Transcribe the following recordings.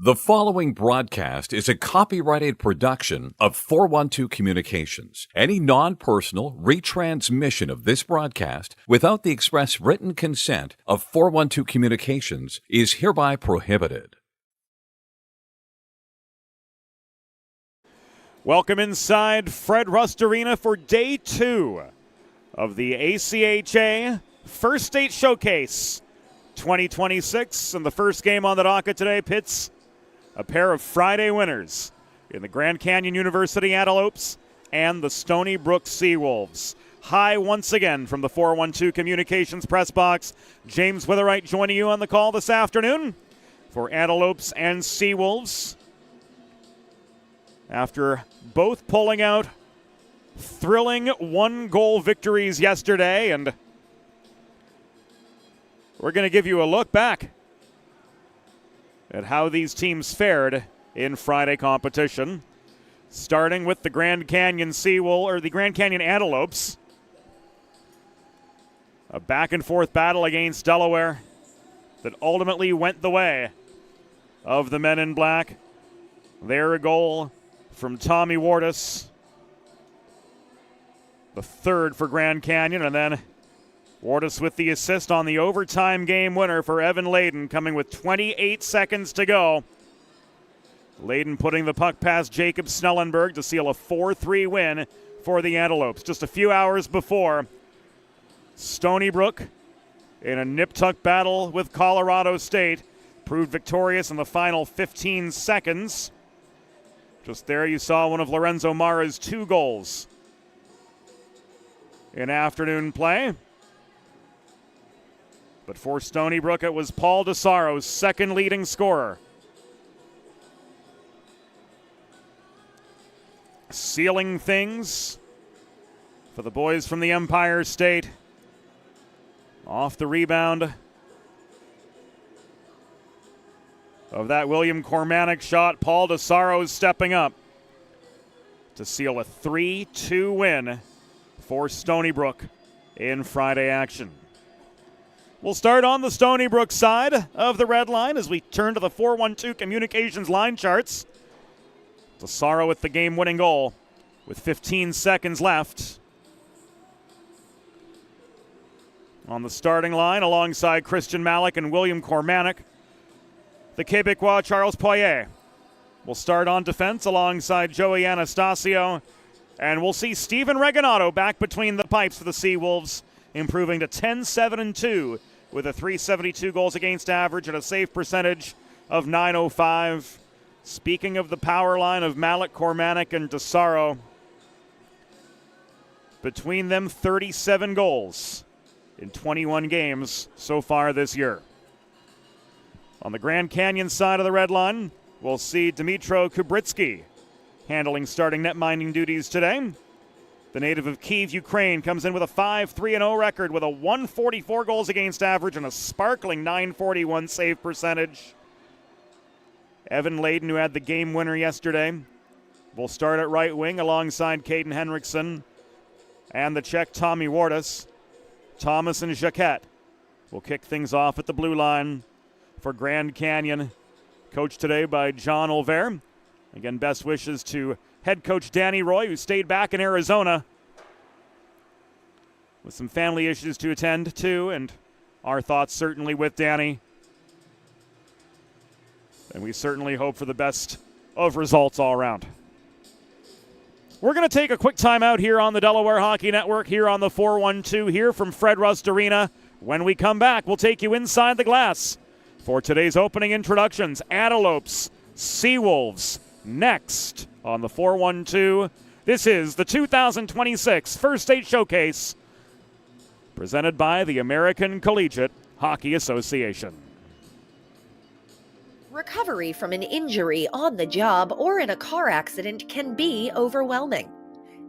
The following broadcast is a copyrighted production of 412 Communications. Any non-personal retransmission of this broadcast without the express written consent of 412 Communications is hereby prohibited. Welcome inside Fred Rust Arena for Day 2 of the ACHA First State Showcase 2026. And the first game on the docket today pits a pair of Friday winners in the Grand Canyon University Antelopes and the Stony Brook Seawolves. Hi once again from the 412 Communications press box. James Witherite joining you on the call this afternoon for Antelopes and Seawolves. After both pulling out thrilling one-goal victories yesterday, and we're going to give you a look back at how these teams fared in Friday competition, starting with the Grand Canyon the Grand Canyon Antelopes. A back-and-forth battle against Delaware that ultimately went the way of the men in black. Their goal from Tommy Wardus, the third for Grand Canyon, and then Wardus with the assist on the overtime game winner for Evan Layden, coming with 28 seconds to go. Layden putting the puck past Jacob Snellenberg to seal a 4-3 win for the Antelopes. Just a few hours before, Stony Brook, in a nip-tuck battle with Colorado State, proved victorious in the final 15 seconds. Just there you saw one of Lorenzo Mara's 2 goals in afternoon play. But for Stony Brook, it was Paul DeSaro's second leading scorer, sealing things for the boys from the Empire State. Off the rebound of that William Cormanic shot, Paul DeSaro's stepping up to seal a 3-2 win for Stony Brook in Friday action. We'll start on the Stony Brook side of the red line as we turn to the 412 Communications line charts. DeSaro with the game-winning goal with 15 seconds left. On the starting line alongside Christian Malik and William Cormanic, the Quebecois Charles Poirier will start on defense alongside Joey Anastasio, and we'll see Steven Reganato back between the pipes for the Seawolves, improving to 10-7-2 with a .372 goals against average and a save percentage of .905. Speaking of the power line of Malik, Cormanic, and DeSaro, between them 37 goals in 21 games so far this year. On the Grand Canyon side of the red line, we'll see Dmitro Kubritsky handling starting net-minding duties today. The native of Kyiv, Ukraine, comes in with a 5-3-0 record with a 144 goals against average and a sparkling .941 save percentage. Evan Layden, who had the game winner yesterday, will start at right wing alongside Caden Henriksen and the Czech Tommy Wardus. Thomas and Jacquette will kick things off at the blue line for Grand Canyon, coached today by John Olvere. Again, best wishes to head coach Danny Roy, who stayed back in Arizona with some family issues to attend to, and our thoughts certainly with Danny. And we certainly hope for the best of results all around. We're going to take a quick time out here on the Delaware Hockey Network, here on the 412, here from Fred Rust Arena. When we come back, we'll take you inside the glass for today's opening introductions. Antelopes, Seawolves, next on the 412. This is the 2026 First State Showcase, presented by the American Collegiate Hockey Association. Recovery from an injury on the job or in a car accident can be overwhelming.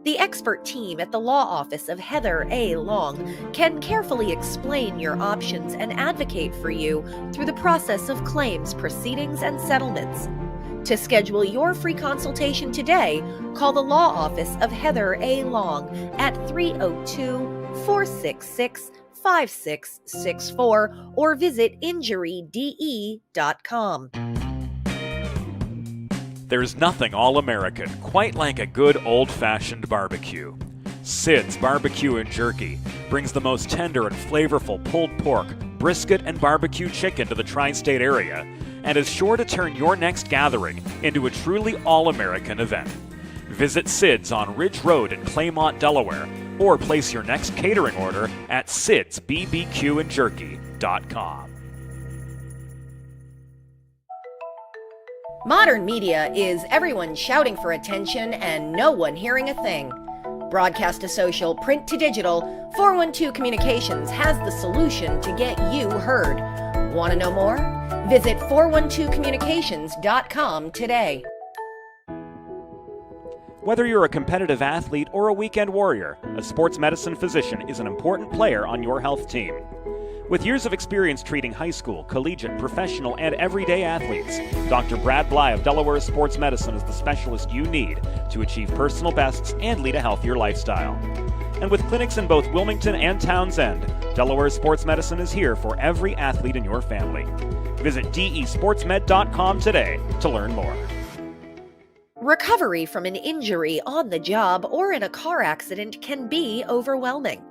The expert team at the law office of Heather A. Long can carefully explain your options and advocate for you through the process of claims, proceedings, and settlements. To schedule your free consultation today, call the law office of Heather A. Long at 302-466-5664 or visit injuryde.com. There's nothing all-American quite like a good old-fashioned barbecue. Sid's Barbecue and Jerky brings the most tender and flavorful pulled pork, brisket, and barbecue chicken to the tri-state area and is sure to turn your next gathering into a truly all-American event. Visit Sid's on Ridge Road in Claymont, Delaware, or place your next catering order at sidsbbqandjerky.com. Modern media is everyone shouting for attention and no one hearing a thing. Broadcast to social, print to digital, 412 Communications has the solution to get you heard. Want to know more? Visit 412communications.com today. Whether you're a competitive athlete or a weekend warrior, a sports medicine physician is an important player on your health team. With years of experience treating high school, collegiate, professional, and everyday athletes, Dr. Brad Bly of Delaware Sports Medicine is the specialist you need to achieve personal bests and lead a healthier lifestyle. And with clinics in both Wilmington and Townsend, Delaware Sports Medicine is here for every athlete in your family. Visit desportsmed.com today to learn more. Recovery from an injury on the job or in a car accident can be overwhelming.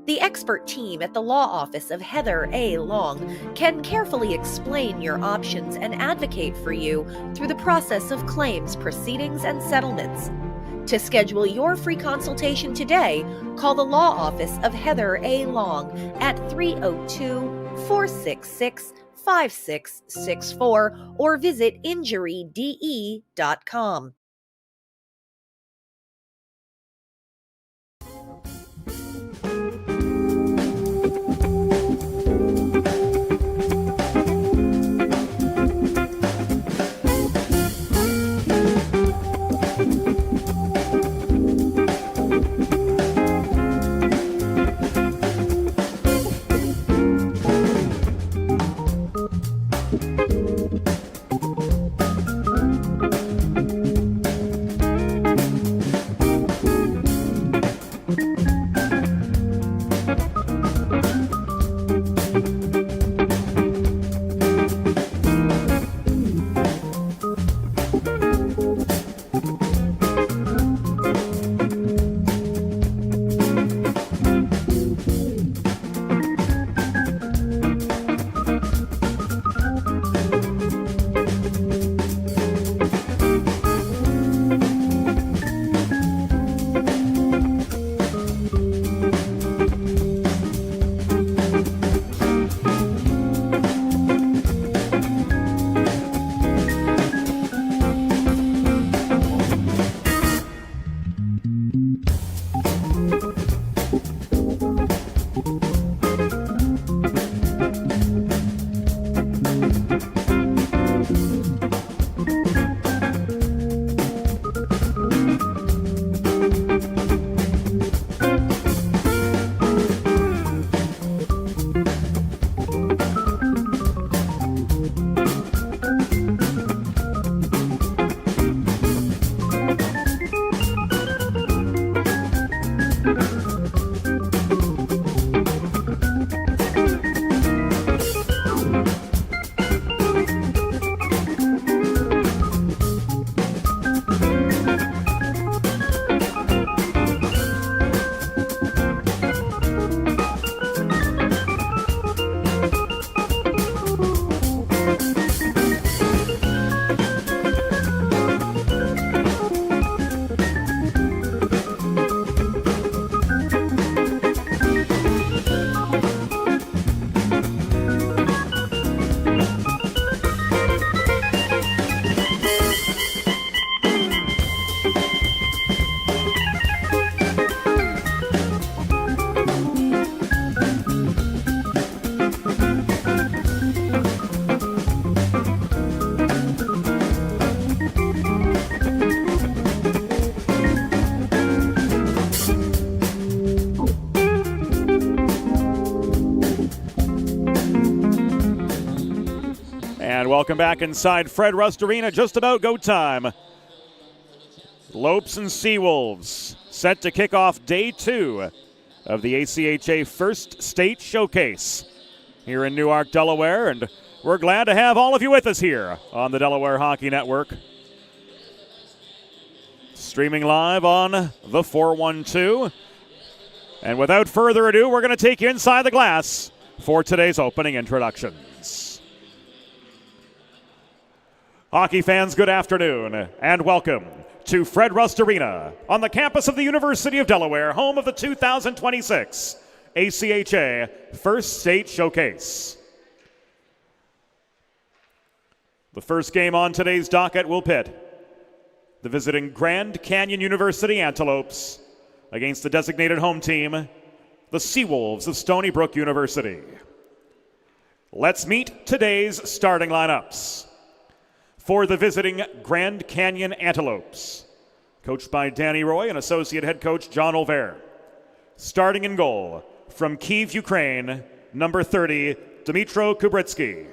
The expert team at the law office of Heather A. Long can carefully explain your options and advocate for you through the process of claims, proceedings, and settlements. To schedule your free consultation today, call the law office of Heather A. Long at 302-466-5664 or visit injuryde.com. And welcome back inside Fred Rust Arena. Just about go time. Lopes and Seawolves set to kick off day 2 of the ACHA First State Showcase here in Newark, Delaware. And we're glad to have all of you with us here on the Delaware Hockey Network. streaming live on the 412. And without further ado, we're going to take you inside the glass for today's opening introductions. Hockey fans, good afternoon and welcome to Fred Rust Arena on the campus of the University of Delaware, home of the 2026 ACHA First State Showcase. The first game on today's docket will pit the visiting Grand Canyon University Antelopes against the designated home team, the Seawolves of Stony Brook University. Let's meet today's starting lineups. For the visiting Grand Canyon Antelopes, coached by Danny Roy and associate head coach John Olver. Starting in goal, from Kyiv, Ukraine, number 30, Dmytro Kubritsky.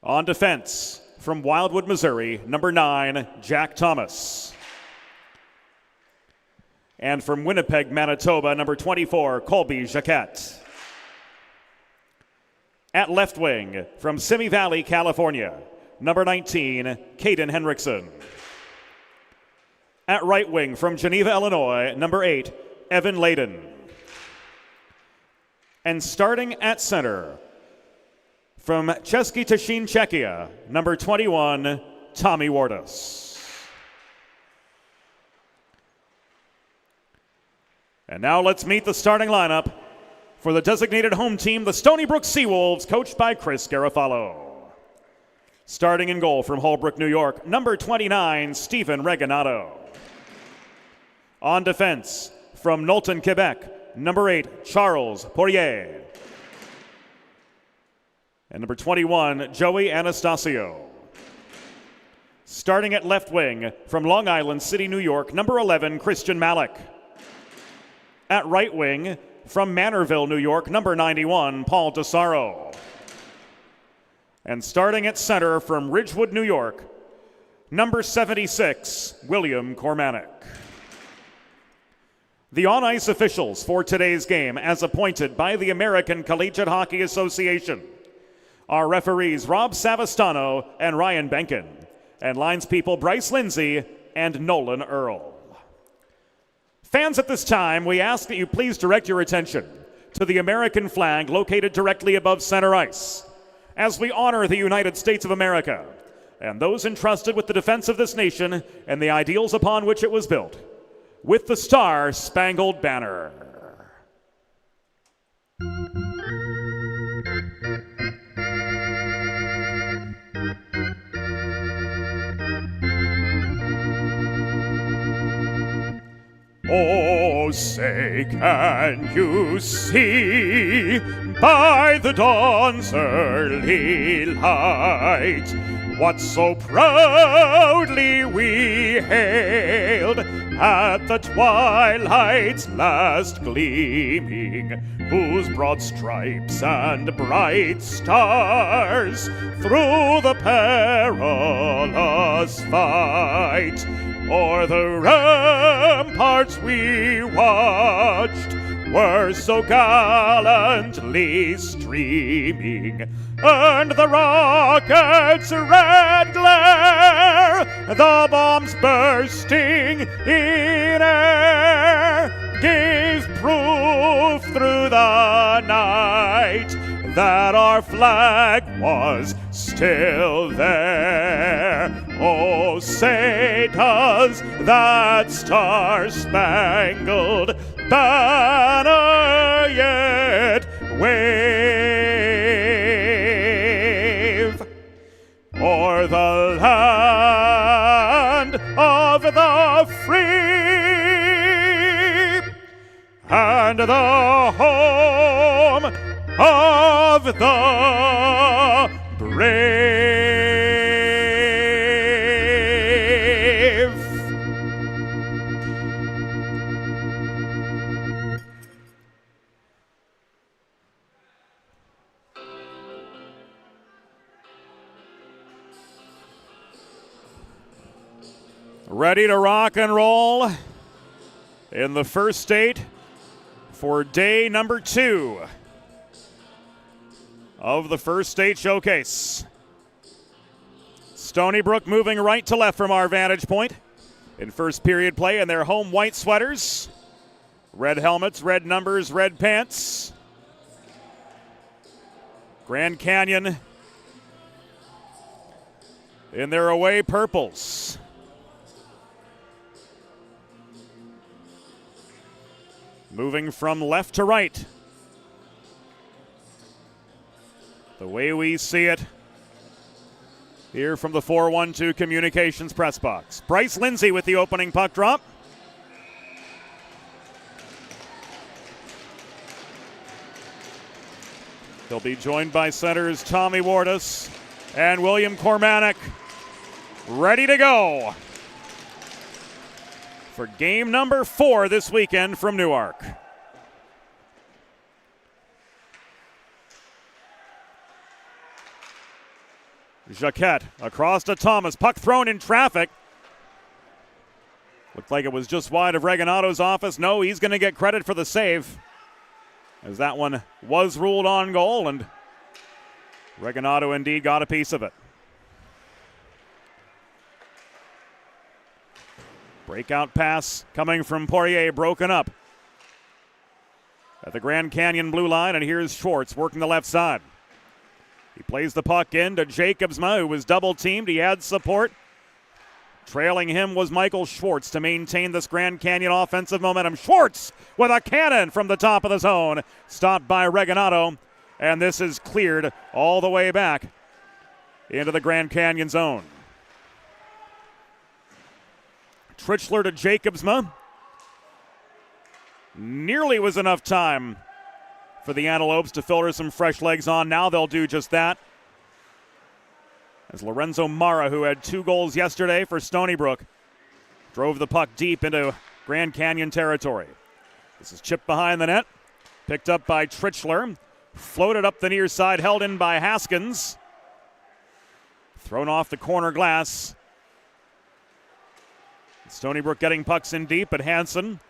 On defense, from Wildwood, Missouri, number 9, Jack Thomas. And from Winnipeg, Manitoba, number 24, Colby Jacquette. At left wing, from Simi Valley, California, number 19, Caden Henriksen. At right wing, from Geneva, Illinois, number 8, Evan Layden. And starting at center, from Český Těšín, Czechia, number 21, Tommy Wardus. And now let's meet the starting lineup for the designated home team, the Stony Brook Seawolves, coached by Chris Garofalo. Starting in goal from Holbrook, New York, number 29, Stephen Reganato. On defense, from Knowlton, Quebec, number 8, Charles Poirier. And number 21, Joey Anastasio. Starting at left wing, from Long Island City, New York, number 11, Christian Malik. At right wing, from Manorville, New York, number 91, Paul DeSaro. And starting at center from Ridgewood, New York, number 76, William Kormanek. The on-ice officials for today's game, as appointed by the American Collegiate Hockey Association, are referees Rob Savastano and Ryan Benkin, and linespeople Bryce Lindsay and Nolan Earl. Fans, at this time, we ask that you please direct your attention to the American flag located directly above center ice as we honor the United States of America and those entrusted with the defense of this nation and the ideals upon which it was built, with the Star-Spangled Banner. Oh, say, can you see by the dawn's early light what so proudly we hailed at the twilight's last gleaming, whose broad stripes and bright stars through the perilous fight o'er the ramparts we watched were so gallantly streaming, and the rocket's red glare, the bombs bursting in air, gave proof through the night that our flag was still there. Oh, say, does that star-spangled banner yet wave o'er the land of the free and the home of the brave? Ready to rock and roll in the first state for day number 2 of the First State Showcase. Stony Brook moving right to left from our vantage point in first period play in their home white sweaters. Red helmets, red numbers, red pants. Grand Canyon in their away purples. Moving from left to right. The way we see it here from the 412 Communications press box. Bryce Lindsay with the opening puck drop. He'll be joined by centers Tommy Wardus and William Cormanick, ready to go for game number 4 this weekend from Newark. Jacquette across to Thomas. Puck thrown in traffic. Looked like it was just wide of Reganato's office. No, he's going to get credit for the save, as that one was ruled on goal, and Reganato indeed got a piece of it. Breakout pass coming from Poirier, broken up at the Grand Canyon blue line, and here's Schwartz working the left side. He plays the puck in to Jacobsma, who was double-teamed. He had support. Trailing him was Michael Schwartz to maintain this Grand Canyon offensive momentum. Schwartz with a cannon from the top of the zone. Stopped by Reganato, and this is cleared all the way back into the Grand Canyon zone. Trichler to Jacobsma. Nearly was enough time for the Antelopes to filter some fresh legs on. Now they'll do just that, as Lorenzo Mara, who had 2 goals yesterday for Stony Brook, drove the puck deep into Grand Canyon territory. This is chipped behind the net, picked up by Trichler, floated up the near side, held in by Haskins, thrown off the corner glass. Stony Brook getting pucks in deep, but Hansen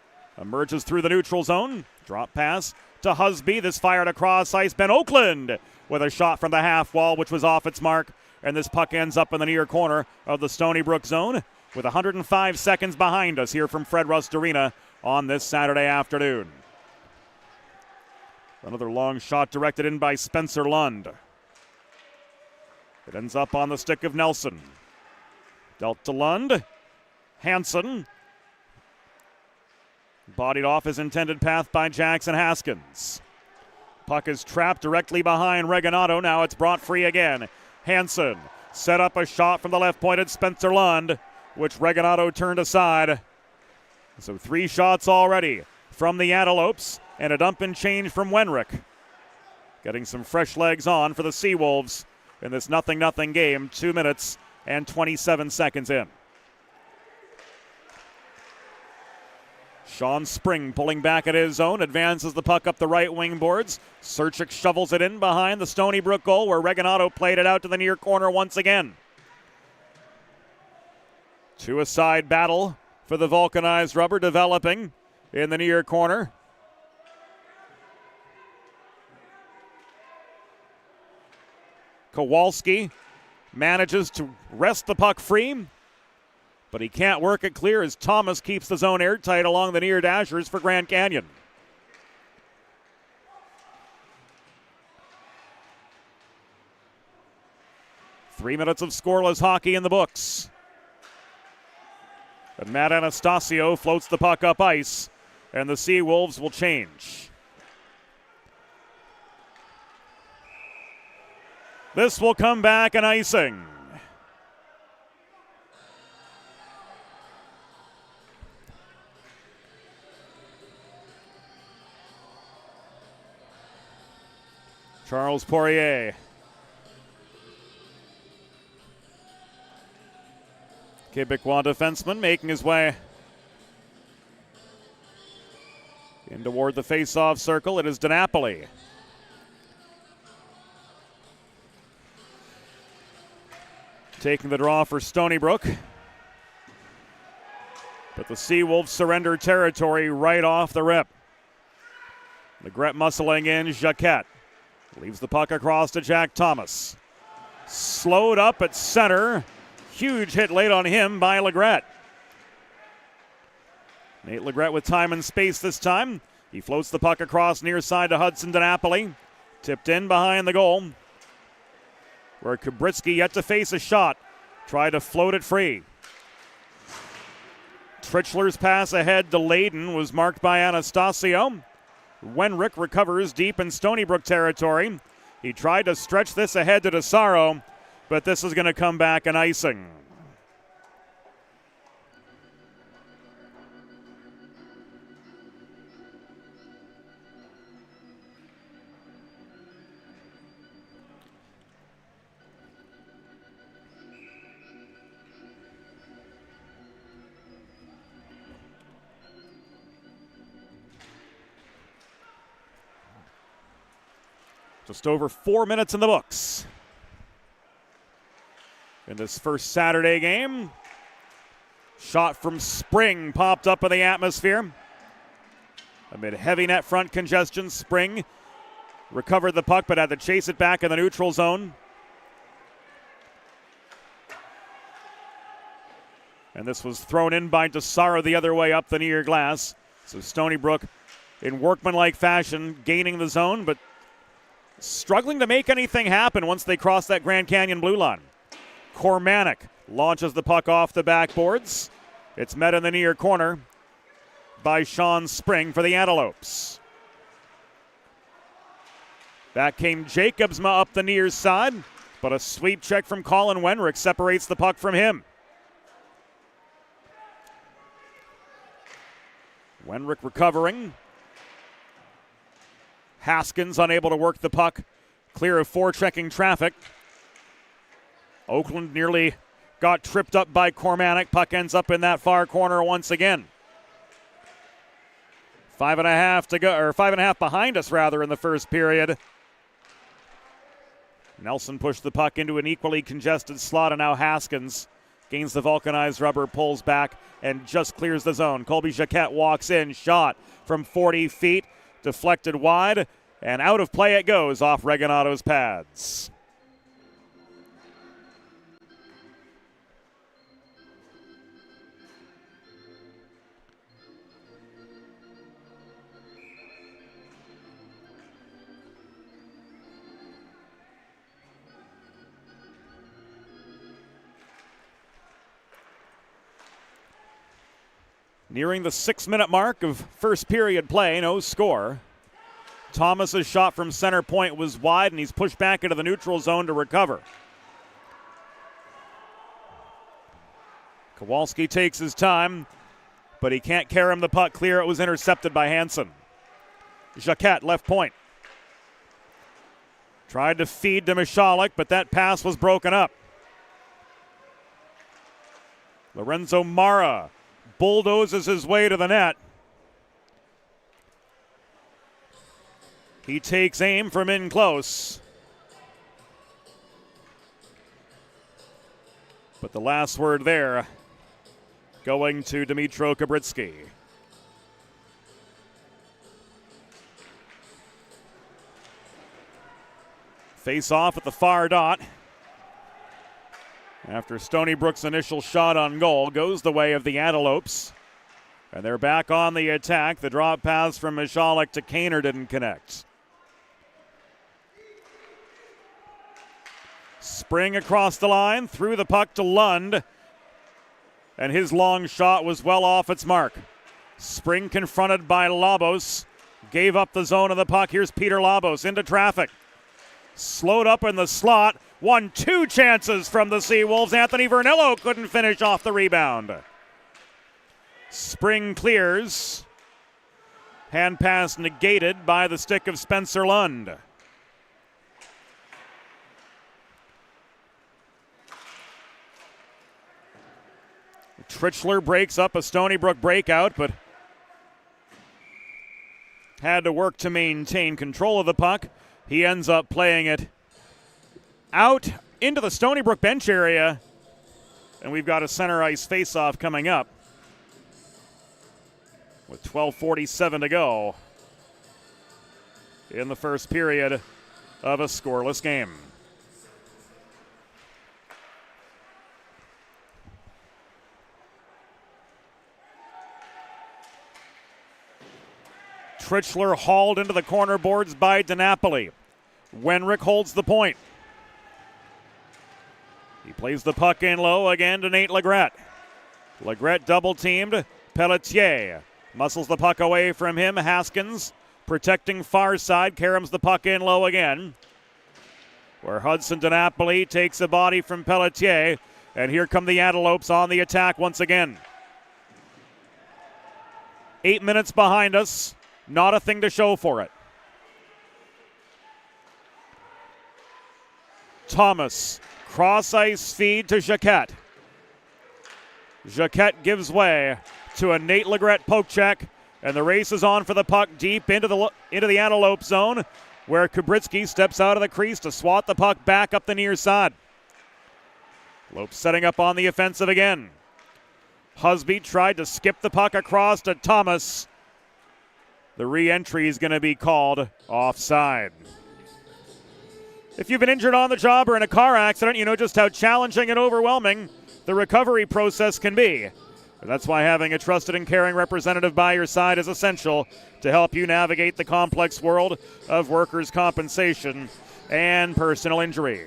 emerges through the neutral zone. Drop pass to Husby. This fired across ice. Ben Oakland with a shot from the half wall, which was off its mark. And this puck ends up in the near corner of the Stony Brook zone with 105 seconds behind us here from Fred Rust Arena on this Saturday afternoon. Another long shot directed in by Spencer Lund. It ends up on the stick of Nelson. Dealt to Lund. Hansen. Bodied off his intended path by Jackson Haskins. Puck is trapped directly behind Reganato. Now it's brought free again. Hansen set up a shot from the left-pointed Spencer Lund, which Reganato turned aside. So 3 shots already from the Antelopes, and a dump and change from Wenrick. Getting some fresh legs on for the Seawolves in this 0-0 game, 2 minutes and 27 seconds in. Sean Spring pulling back at his zone, advances the puck up the right wing boards. Serchik shovels it in behind the Stony Brook goal, where Reganato played it out to the near corner once again. 2-a-side battle for the vulcanized rubber developing in the near corner. Kowalski manages to wrest the puck free, but he can't work it clear as Thomas keeps the zone airtight along the near dashers for Grand Canyon. Three minutes of scoreless hockey in the books. But Matt Anastasio floats the puck up ice, and the Seawolves will change. This will come back an icing. Charles Poirier. Quebecois defenseman making his way in toward the face-off circle. It is DiNapoli. Taking the draw for Stony Brook. But the Seawolves surrender territory right off the rip. Legret muscling in, Jacquette. Leaves the puck across to Jack Thomas. Slowed up at center Huge hit late on him by Legret. Nate Legret with time and space this time. He floats the puck across near side to Hudson DiNapoli. Tipped in behind the goal, where Kubritsky yet to face a shot. Tried to float it free. Trichler's pass ahead to Layden was marked by Anastasio. Wenrick recovers deep in Stony Brook territory. He tried to stretch this ahead to DeSaro, but this is going to come back an icing. Just over 4 minutes in the books in this first Saturday game. Shot from Spring popped up in the atmosphere. Amid heavy net front congestion, Spring recovered the puck but had to chase it back in the neutral zone. And this was thrown in by DeSaro the other way up the near glass. So Stony Brook in workmanlike fashion gaining the zone, but struggling to make anything happen once they cross that Grand Canyon blue line. Kormanek launches the puck off the backboards. It's met in the near corner by Sean Spring for the Antelopes. Back came Jacobsma up the near side, but a sweep check from Colin Wenrick separates the puck from him. Wenrick recovering. Haskins unable to work the puck clear of forechecking traffic. Oakland nearly got tripped up by Kormanek. Puck ends up in that far corner once again. 5.5 to go, or 5.5 behind us rather in the first period. Nelson pushed the puck into an equally congested slot, and now Haskins gains the vulcanized rubber, pulls back, and just clears the zone. Colby Jacquette walks in, shot from 40 feet. Deflected wide, and out of play it goes off Reganato's pads. Nearing the 6-minute mark of first period play, no score. Thomas's shot from center point was wide, and he's pushed back into the neutral zone to recover. Kowalski takes his time, but he can't carry him the puck clear. It was intercepted by Hansen. Jacquette, left point. Tried to feed to Michalek, but that pass was broken up. Lorenzo Mara bulldozes his way to the net. He takes aim from in close. But the last word there going to Dmytro Kubritsky. Face off at the far dot. After Stony Brook's initial shot on goal goes the way of the Antelopes. And they're back on the attack. The drop pass from Michalek to Kaner didn't connect. Spring across the line, threw the puck to Lund. And his long shot was well off its mark. Spring confronted by Labos. Gave up the zone of the puck. Here's Peter Labos into traffic. Slowed up in the slot. Won 2 chances from the Seawolves. Anthony Vernillo couldn't finish off the rebound. Spring clears. Hand pass negated by the stick of Spencer Lund. Trichler breaks up a Stony Brook breakout, but had to work to maintain control of the puck. He ends up playing it out into the Stony Brook bench area, and we've got a center ice faceoff coming up with 12:47 to go in the first period of a scoreless game. Trichler hauled into the corner boards by DiNapoli. Wenrick holds the point. He plays the puck in low again to Nate Legrette. Legrette double-teamed. Pelletier muscles the puck away from him. Haskins protecting far side. Caroms the puck in low again. Where Hudson DiNapoli takes a body from Pelletier. And here come the Antelopes on the attack once again. 8 minutes behind us. Not a thing to show for it. Thomas. Cross-ice feed to Jacquet. Jacquet gives way to a Nate Legrette poke check, and the race is on for the puck deep into the Antelope zone, where Kubritsky steps out of the crease to swat the puck back up the near side. Lopes setting up on the offensive again. Husby tried to skip the puck across to Thomas. The re-entry is going to be called offside. If you've been injured on the job or in a car accident, you know just how challenging and overwhelming the recovery process can be. And that's why having a trusted and caring representative by your side is essential to help you navigate the complex world of workers' compensation and personal injury.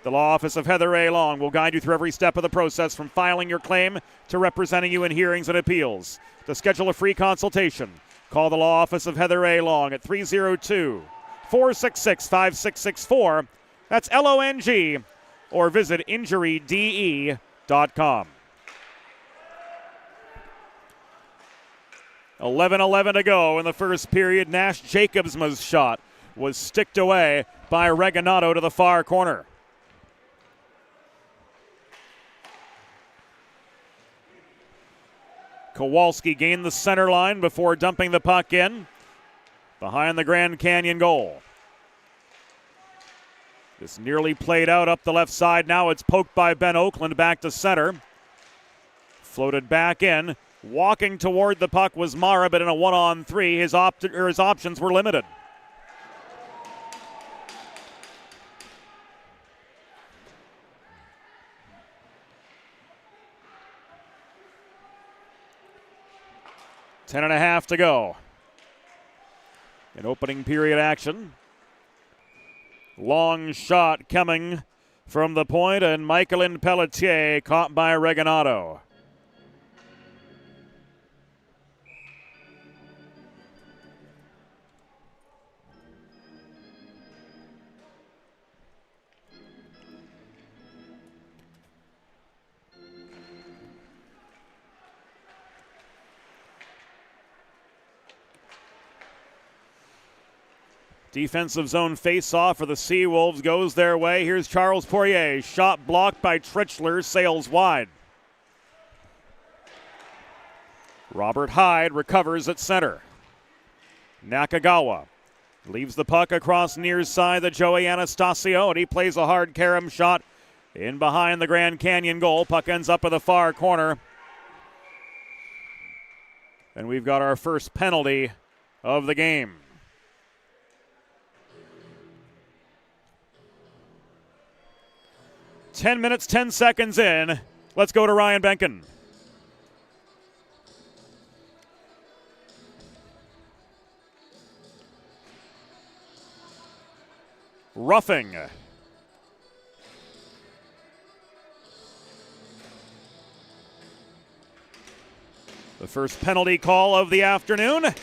The Law Office of Heather A. Long will guide you through every step of the process, from filing your claim to representing you in hearings and appeals. To schedule a free consultation, call the Law Office of Heather A. Long at 302-466-5664. That's LONG. Or visit injuryde.com. 11:11 to go in the first period. Nash Jacobsma's shot was sticked away by Reganato to the far corner. Kowalski gained the center line before dumping the puck in behind the Grand Canyon goal. This nearly played out up the left side. Now it's poked by Ben Oakland back to center. Floated back in. Walking toward the puck was Mara, but in a 1-on-3, his options were limited. Ten and a half to go in opening period action. Long shot coming from the point, and Michaelin Pelletier caught by Reganato. Defensive zone face-off for the Seawolves goes their way. Here's Charles Poirier. Shot blocked by Trichler, sails wide. Robert Hyde recovers at center. Nakagawa leaves the puck across near side to Joey Anastasio, and he plays a hard carom shot in behind the Grand Canyon goal. Puck ends up in the far corner. And we've got our first penalty of the game. 10 minutes, 10 seconds in. Let's go to Ryan Benkin. Roughing. The first penalty call of the afternoon.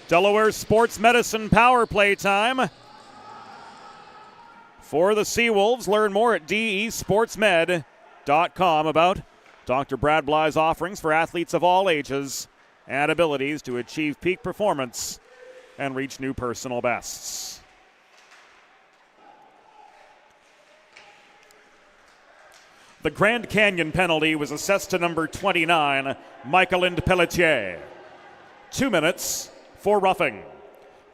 Delaware Sports Medicine power play time for the Seawolves. Learn more at desportsmed.com about Dr. Brad Bly's offerings for athletes of all ages and abilities to achieve peak performance and reach new personal bests. The Grand Canyon penalty was assessed to number 29, Michaelin Pelletier. 2 minutes for roughing.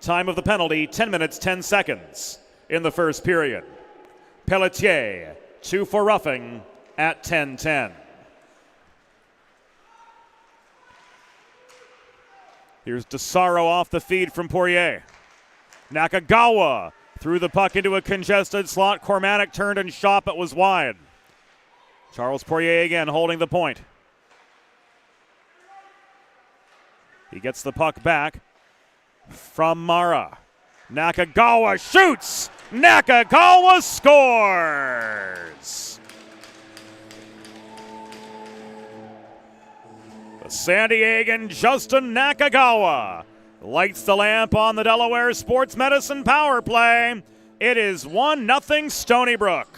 Time of the penalty, 10 minutes, 10 seconds in the first period. Pelletier, 2 for roughing at 10:10. Here's DeSaro off the feed from Poirier. Nakagawa threw the puck into a congested slot. Cormatic turned and shot, but was wide. Charles Poirier again holding the point. He gets the puck back from Mara. Nakagawa shoots! Nakagawa scores! The San Diegan Justin Nakagawa lights the lamp on the Delaware Sports Medicine power play. It is 1-0 Stony Brook.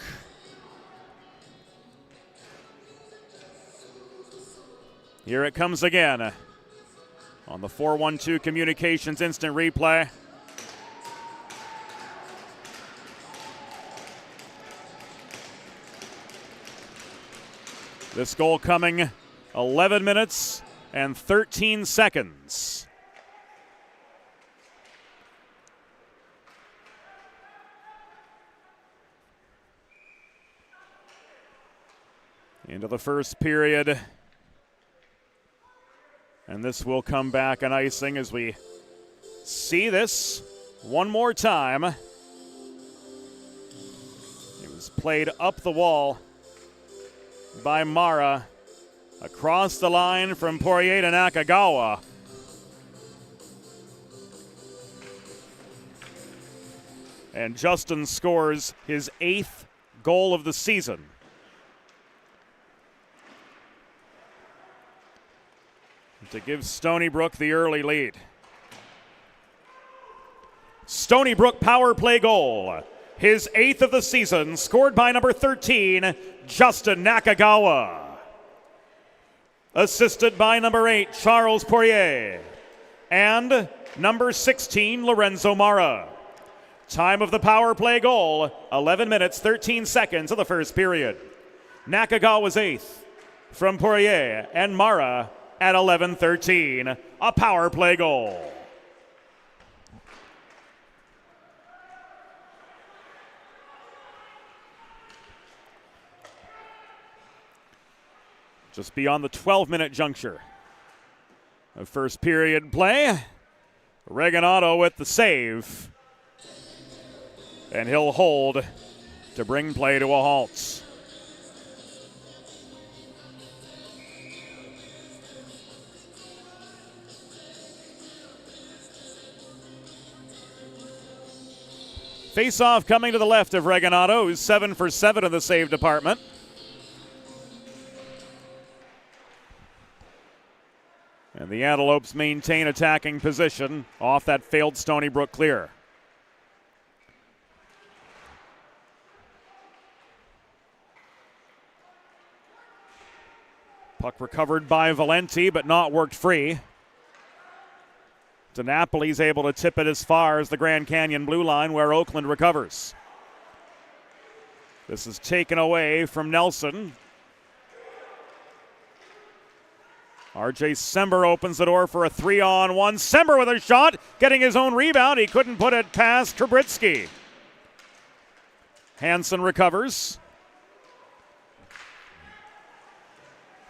Here it comes again on the 412 Communications instant replay. This goal coming 11 minutes and 13 seconds. Into the first period. And this will come back on icing as we see this one more time. It was played up the wall by Mara. Across the line from Poirier to Nakagawa. And Justin scores his 8th goal of the season. To give Stony Brook the early lead. Stony Brook power play goal. His 8th of the season, scored by number 13, Justin Nakagawa. Assisted by number 8, Charles Poirier. And number 16, Lorenzo Mara. Time of the power play goal, 11 minutes, 13 seconds of the first period. Nakagawa's 8th from Poirier and Mara at 11:13, a power play goal. Just beyond the 12-minute juncture of first period play. Reganado with the save. And he'll hold to bring play to a halt. Face-off coming to the left of Reganado, who's 7 for 7 in the save department. And the Antelopes maintain attacking position off that failed Stony Brook clear. Puck recovered by Valenti, but not worked free. DiNapoli's able to tip it as far as the Grand Canyon blue line where Oakland recovers. This is taken away from Nelson. RJ Sember opens the door for a 3-on-1. Sember with a shot, getting his own rebound. He couldn't put it past Kubritsky. Hansen recovers.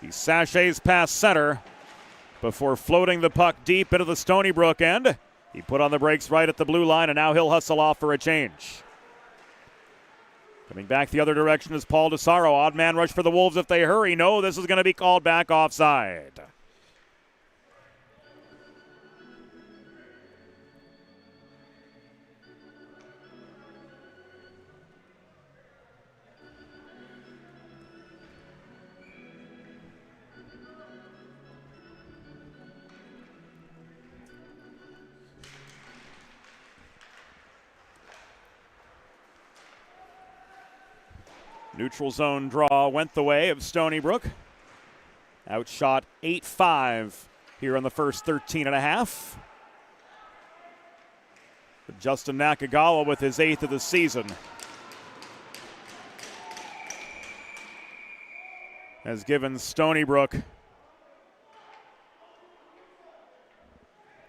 He sachets past center before floating the puck deep into the Stony Brook end. He put on the brakes right at the blue line, and now he'll hustle off for a change. Coming back the other direction is Paul DeSaro. Odd man rush for the Wolves if they hurry. No, this is going to be called back offside. Neutral zone draw went the way of Stony Brook. Outshot 8-5 here in the first 13 and a half. But Justin Nakagawa with his 8th of the season has given Stony Brook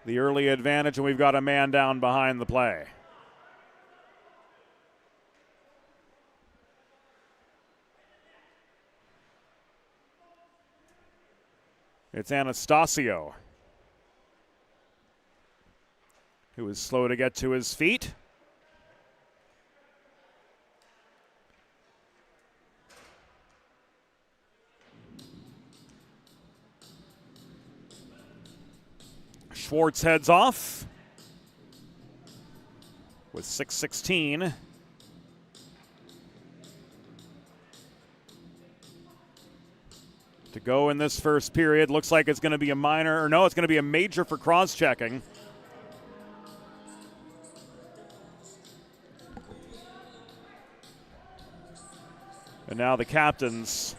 the early advantage, and we've got a man down behind the play. It's Anastasio, who is slow to get to his feet. Schwartz heads off with 6:16. To go in this first period. Looks like it's going to be a minor, or no, it's going to be a major for cross-checking. And now the captains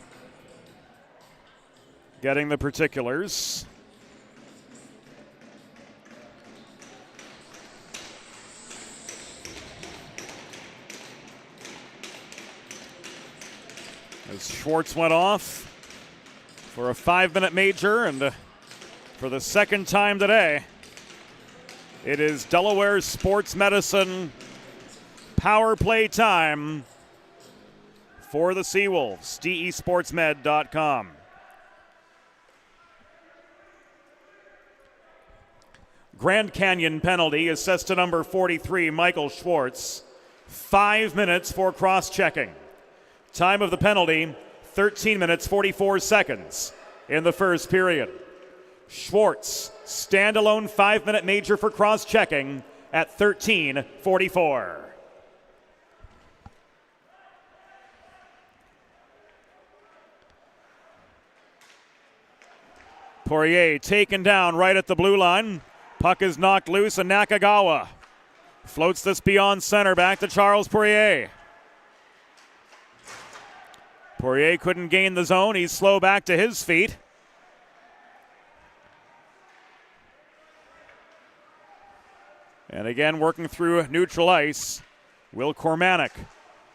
getting the particulars. As Schwartz went off for a 5-minute major, and for the second time today, it is Delaware Sports Medicine power play time for the Seawolves. DESportsmed.com. Grand Canyon penalty assessed to number 43, Michael Schwartz. 5 minutes for cross-checking. Time of the penalty, 13 minutes, 44 seconds in the first period. Schwartz, standalone 5-minute major for cross-checking at 13:44. Poirier taken down right at the blue line. Puck is knocked loose, and Nakagawa floats this beyond center back to Charles Poirier. Poirier couldn't gain the zone. He's slow back to his feet. And again, working through neutral ice, Will Cormanick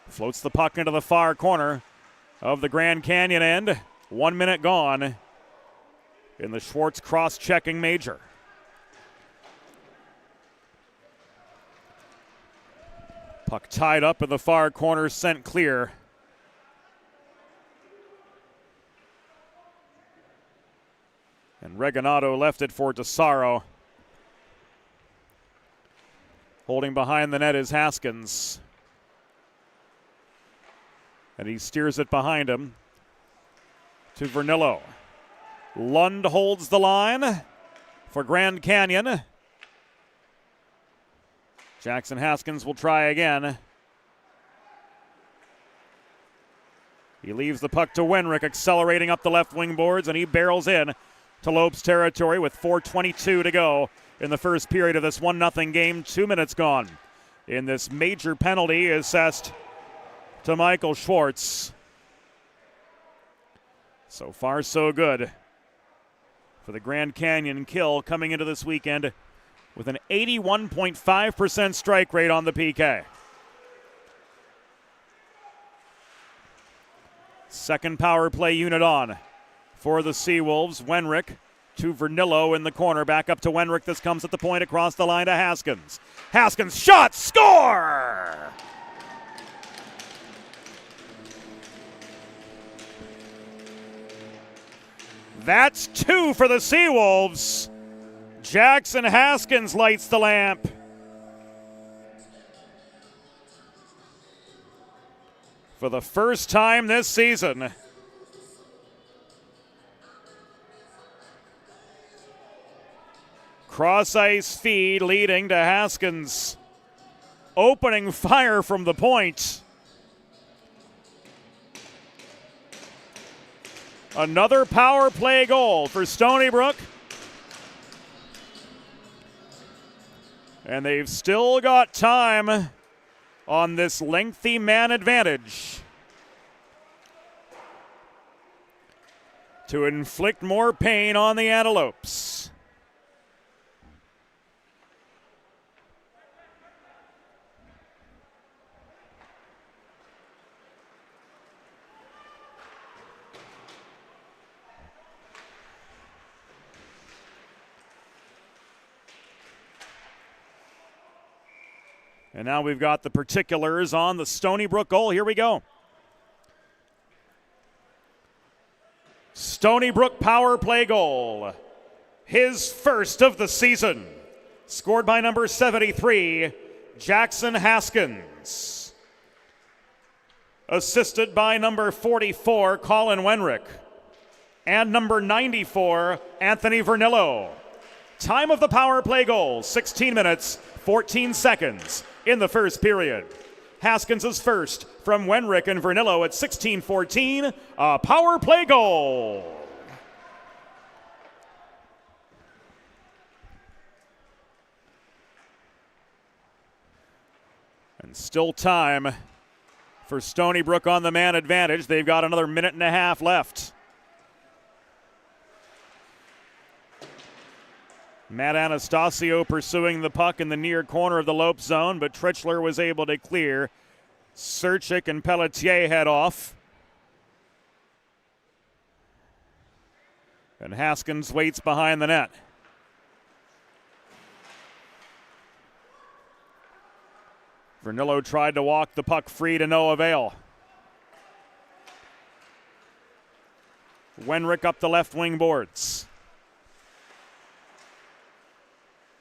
floats the puck into the far corner of the Grand Canyon end. 1 minute gone in the Schwartz cross-checking major. Puck tied up in the far corner, sent clear. And Regalado left it for DeSaro. Holding behind the net is Haskins. And he steers it behind him to Vernillo. Lund holds the line for Grand Canyon. Jackson Haskins will try again. He leaves the puck to Wenrick, accelerating up the left wing boards, and he barrels in to Lopes territory with 4:22 to go in the first period of this 1-0 game. 2 minutes gone. In this major penalty assessed to Michael Schwartz. So far, so good for the Grand Canyon Kill, coming into this weekend with an 81.5% strike rate on the PK. Second power play unit on for the Seawolves. Wenrick to Vernillo in the corner. Back up to Wenrick. This comes at the point across the line to Haskins. Haskins shot, score! That's 2 for the Seawolves. Jackson Haskins lights the lamp. For the first time this season. Cross ice feed leading to Haskins opening fire from the point. Another power play goal for Stony Brook. And they've still got time on this lengthy man advantage to inflict more pain on the Antelopes. And now we've got the particulars on the Stony Brook goal. Here we go. Stony Brook power play goal. His first of the season. Scored by number 73, Jackson Haskins. Assisted by number 44, Colin Wenrick. And number 94, Anthony Vernillo. Time of the power play goal, 16 minutes, 14 seconds in the first period. Haskins is first from Wenrick and Vernillo at 16:14, a power play goal. And still time for Stony Brook on the man advantage. They've got another minute and a half left. Matt Anastasio pursuing the puck in the near corner of the Lope zone, but Trichler was able to clear. Serchik and Pelletier head off. And Haskins waits behind the net. Vernillo tried to walk the puck free to no avail. Wenrick up the left wing boards.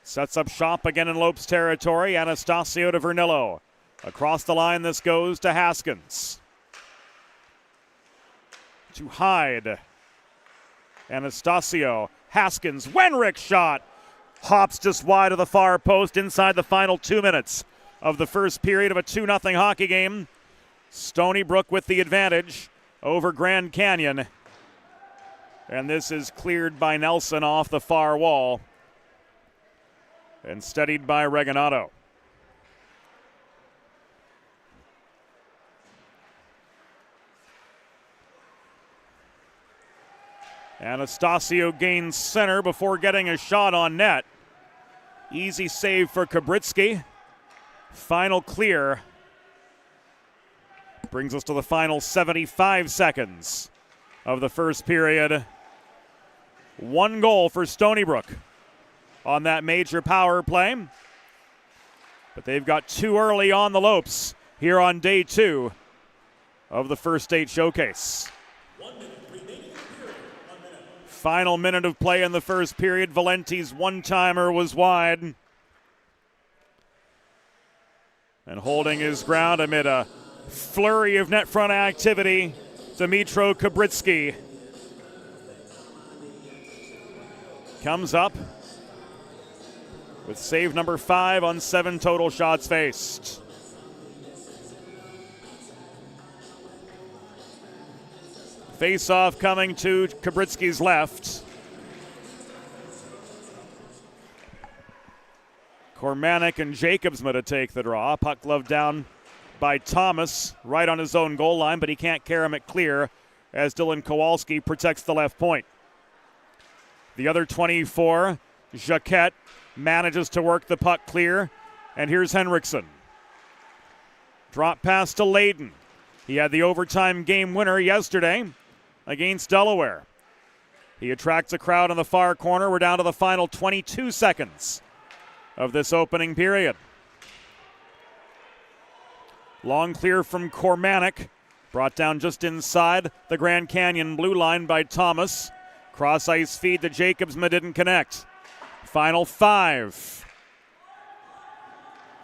Sets up shop again in Lope's territory. Anastasio to Vernillo. Across the line this goes to Haskins. To Hyde. Anastasio. Haskins. Wenrick shot. Hops just wide of the far post inside the final 2 minutes of the first period of a 2-0 hockey game. Stony Brook with the advantage over Grand Canyon. And this is cleared by Nelson off the far wall and steadied by Regalado. Anastasio gains center before getting a shot on net. Easy save for Kubritsky. Final clear brings us to the final 75 seconds of the first period. 1 goal for Stony Brook on that major power play. But they've got 2 early on the Lopes here on day 2 of the first state showcase. Final minute of play in the first period. Valenti's one-timer was wide. And holding his ground amid a flurry of net front activity, Dmytro Kubritsky comes up with save number 5 on 7 total shots faced. Face-off coming to Kubritsky's left. Kormanek and Jacobsma to take the draw. Puck glove down by Thomas right on his own goal line, but he can't carry it clear as Dylan Kowalski protects the left point. The other 24, Jacquette, manages to work the puck clear, and here's Henriksen. Drop pass to Layden. He had the overtime game winner yesterday against Delaware. He attracts a crowd in the far corner. We're down to the final 22 seconds of this opening period. Long clear from Kormanek, brought down just inside the Grand Canyon blue line by Thomas. Cross ice feed to Jacobsma, didn't connect. Final 5.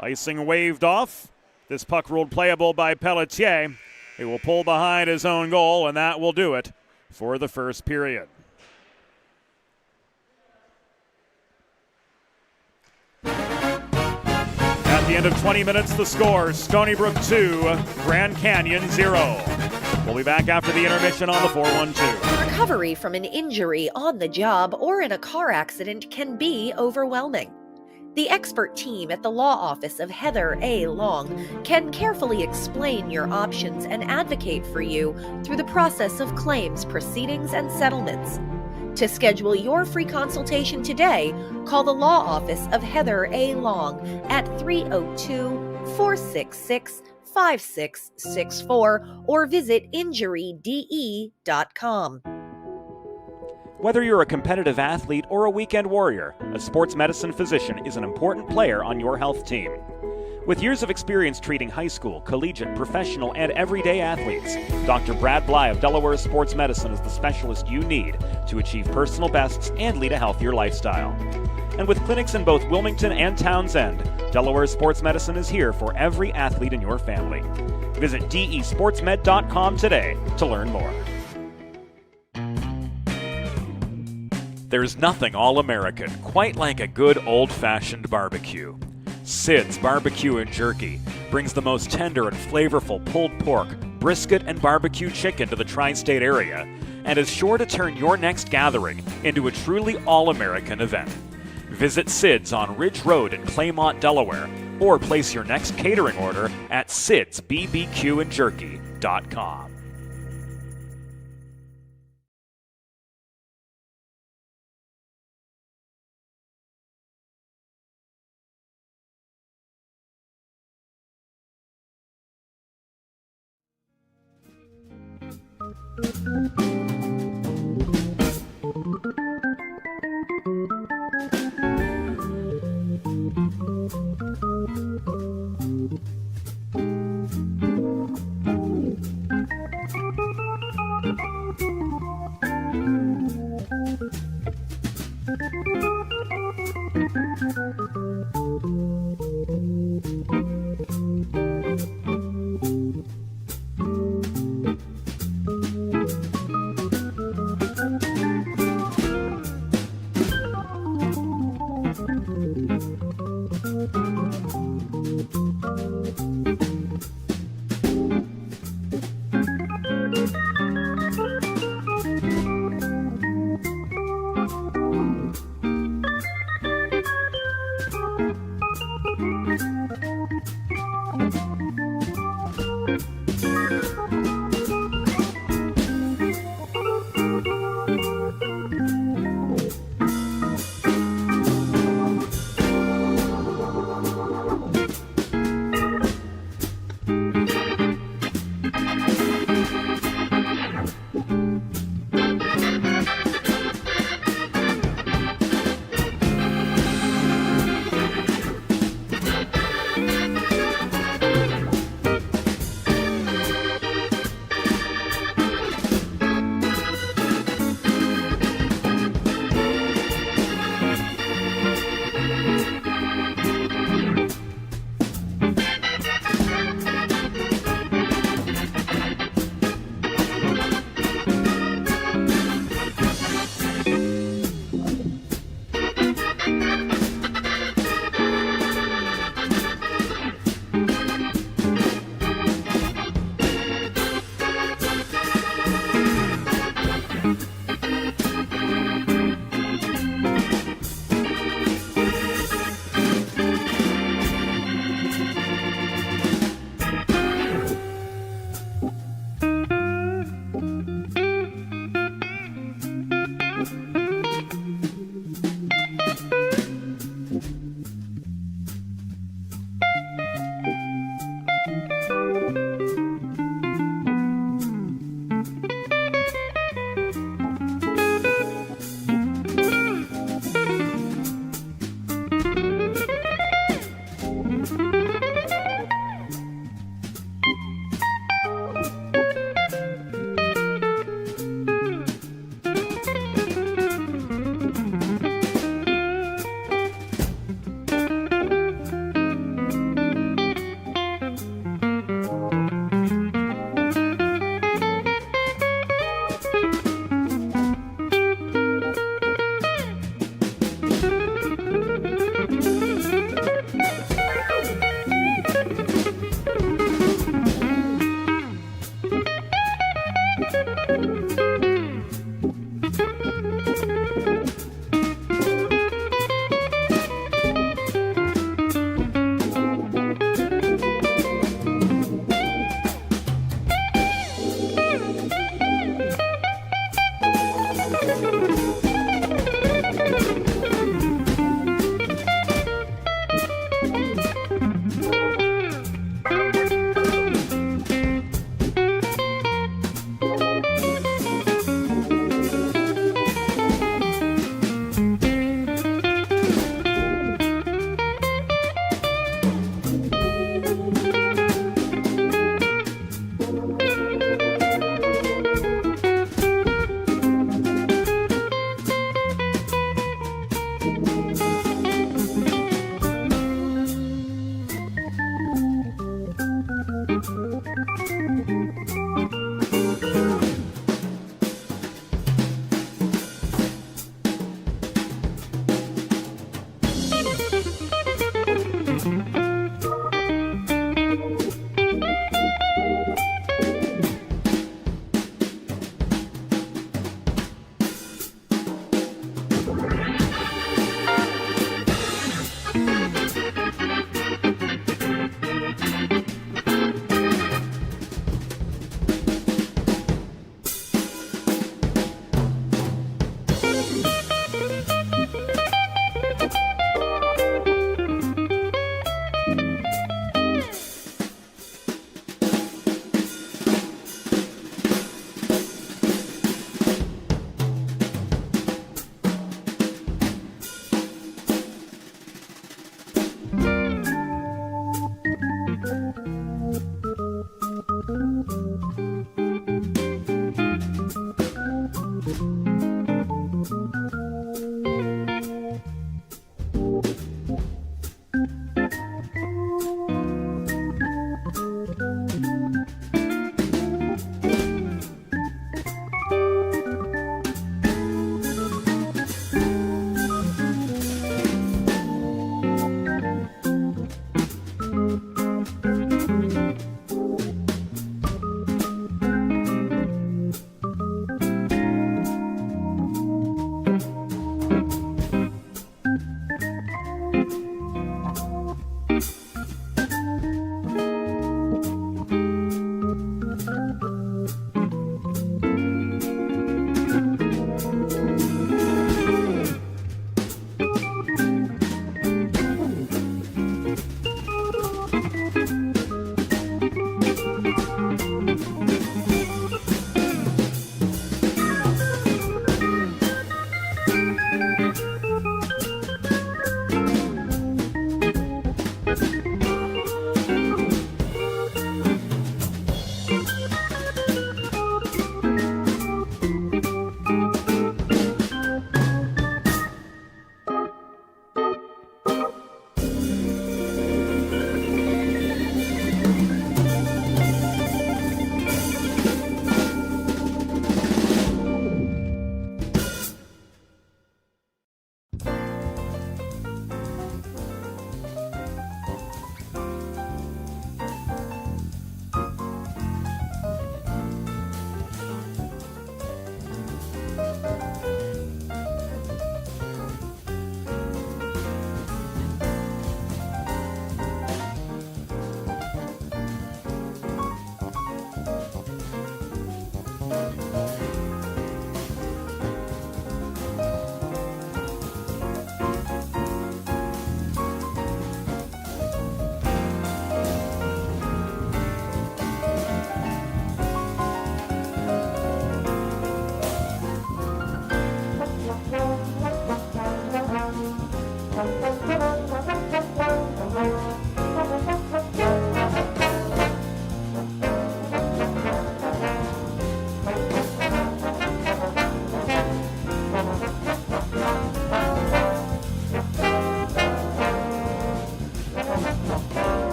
Icing waved off. This puck ruled playable by Pelletier. He will pull behind his own goal, and that will do it for the first period. At the end of 20 minutes, the score, Stony Brook 2, Grand Canyon 0. We'll be back after the intermission on the 412. Recovery from an injury on the job or in a car accident can be overwhelming. The expert team at the law office of Heather A. Long can carefully explain your options and advocate for you through the process of claims, proceedings, and settlements. To schedule your free consultation today, call the law office of Heather A. Long at 302-466-5664 or visit injuryde.com. Whether you're a competitive athlete or a weekend warrior, a sports medicine physician is an important player on your health team. With years of experience treating high school, collegiate, professional, and everyday athletes, Dr. Brad Bly of Delaware Sports Medicine is the specialist you need to achieve personal bests and lead a healthier lifestyle. And with clinics in both Wilmington and Townsend, Delaware Sports Medicine is here for every athlete in your family. Visit desportsmed.com today to learn more. There's nothing all-American quite like a good old-fashioned barbecue. Sid's Barbecue and Jerky brings the most tender and flavorful pulled pork, brisket, and barbecue chicken to the tri-state area and is sure to turn your next gathering into a truly all-American event. Visit Sid's on Ridge Road in Claymont, Delaware, or place your next catering order at sidsbbqandjerky.com.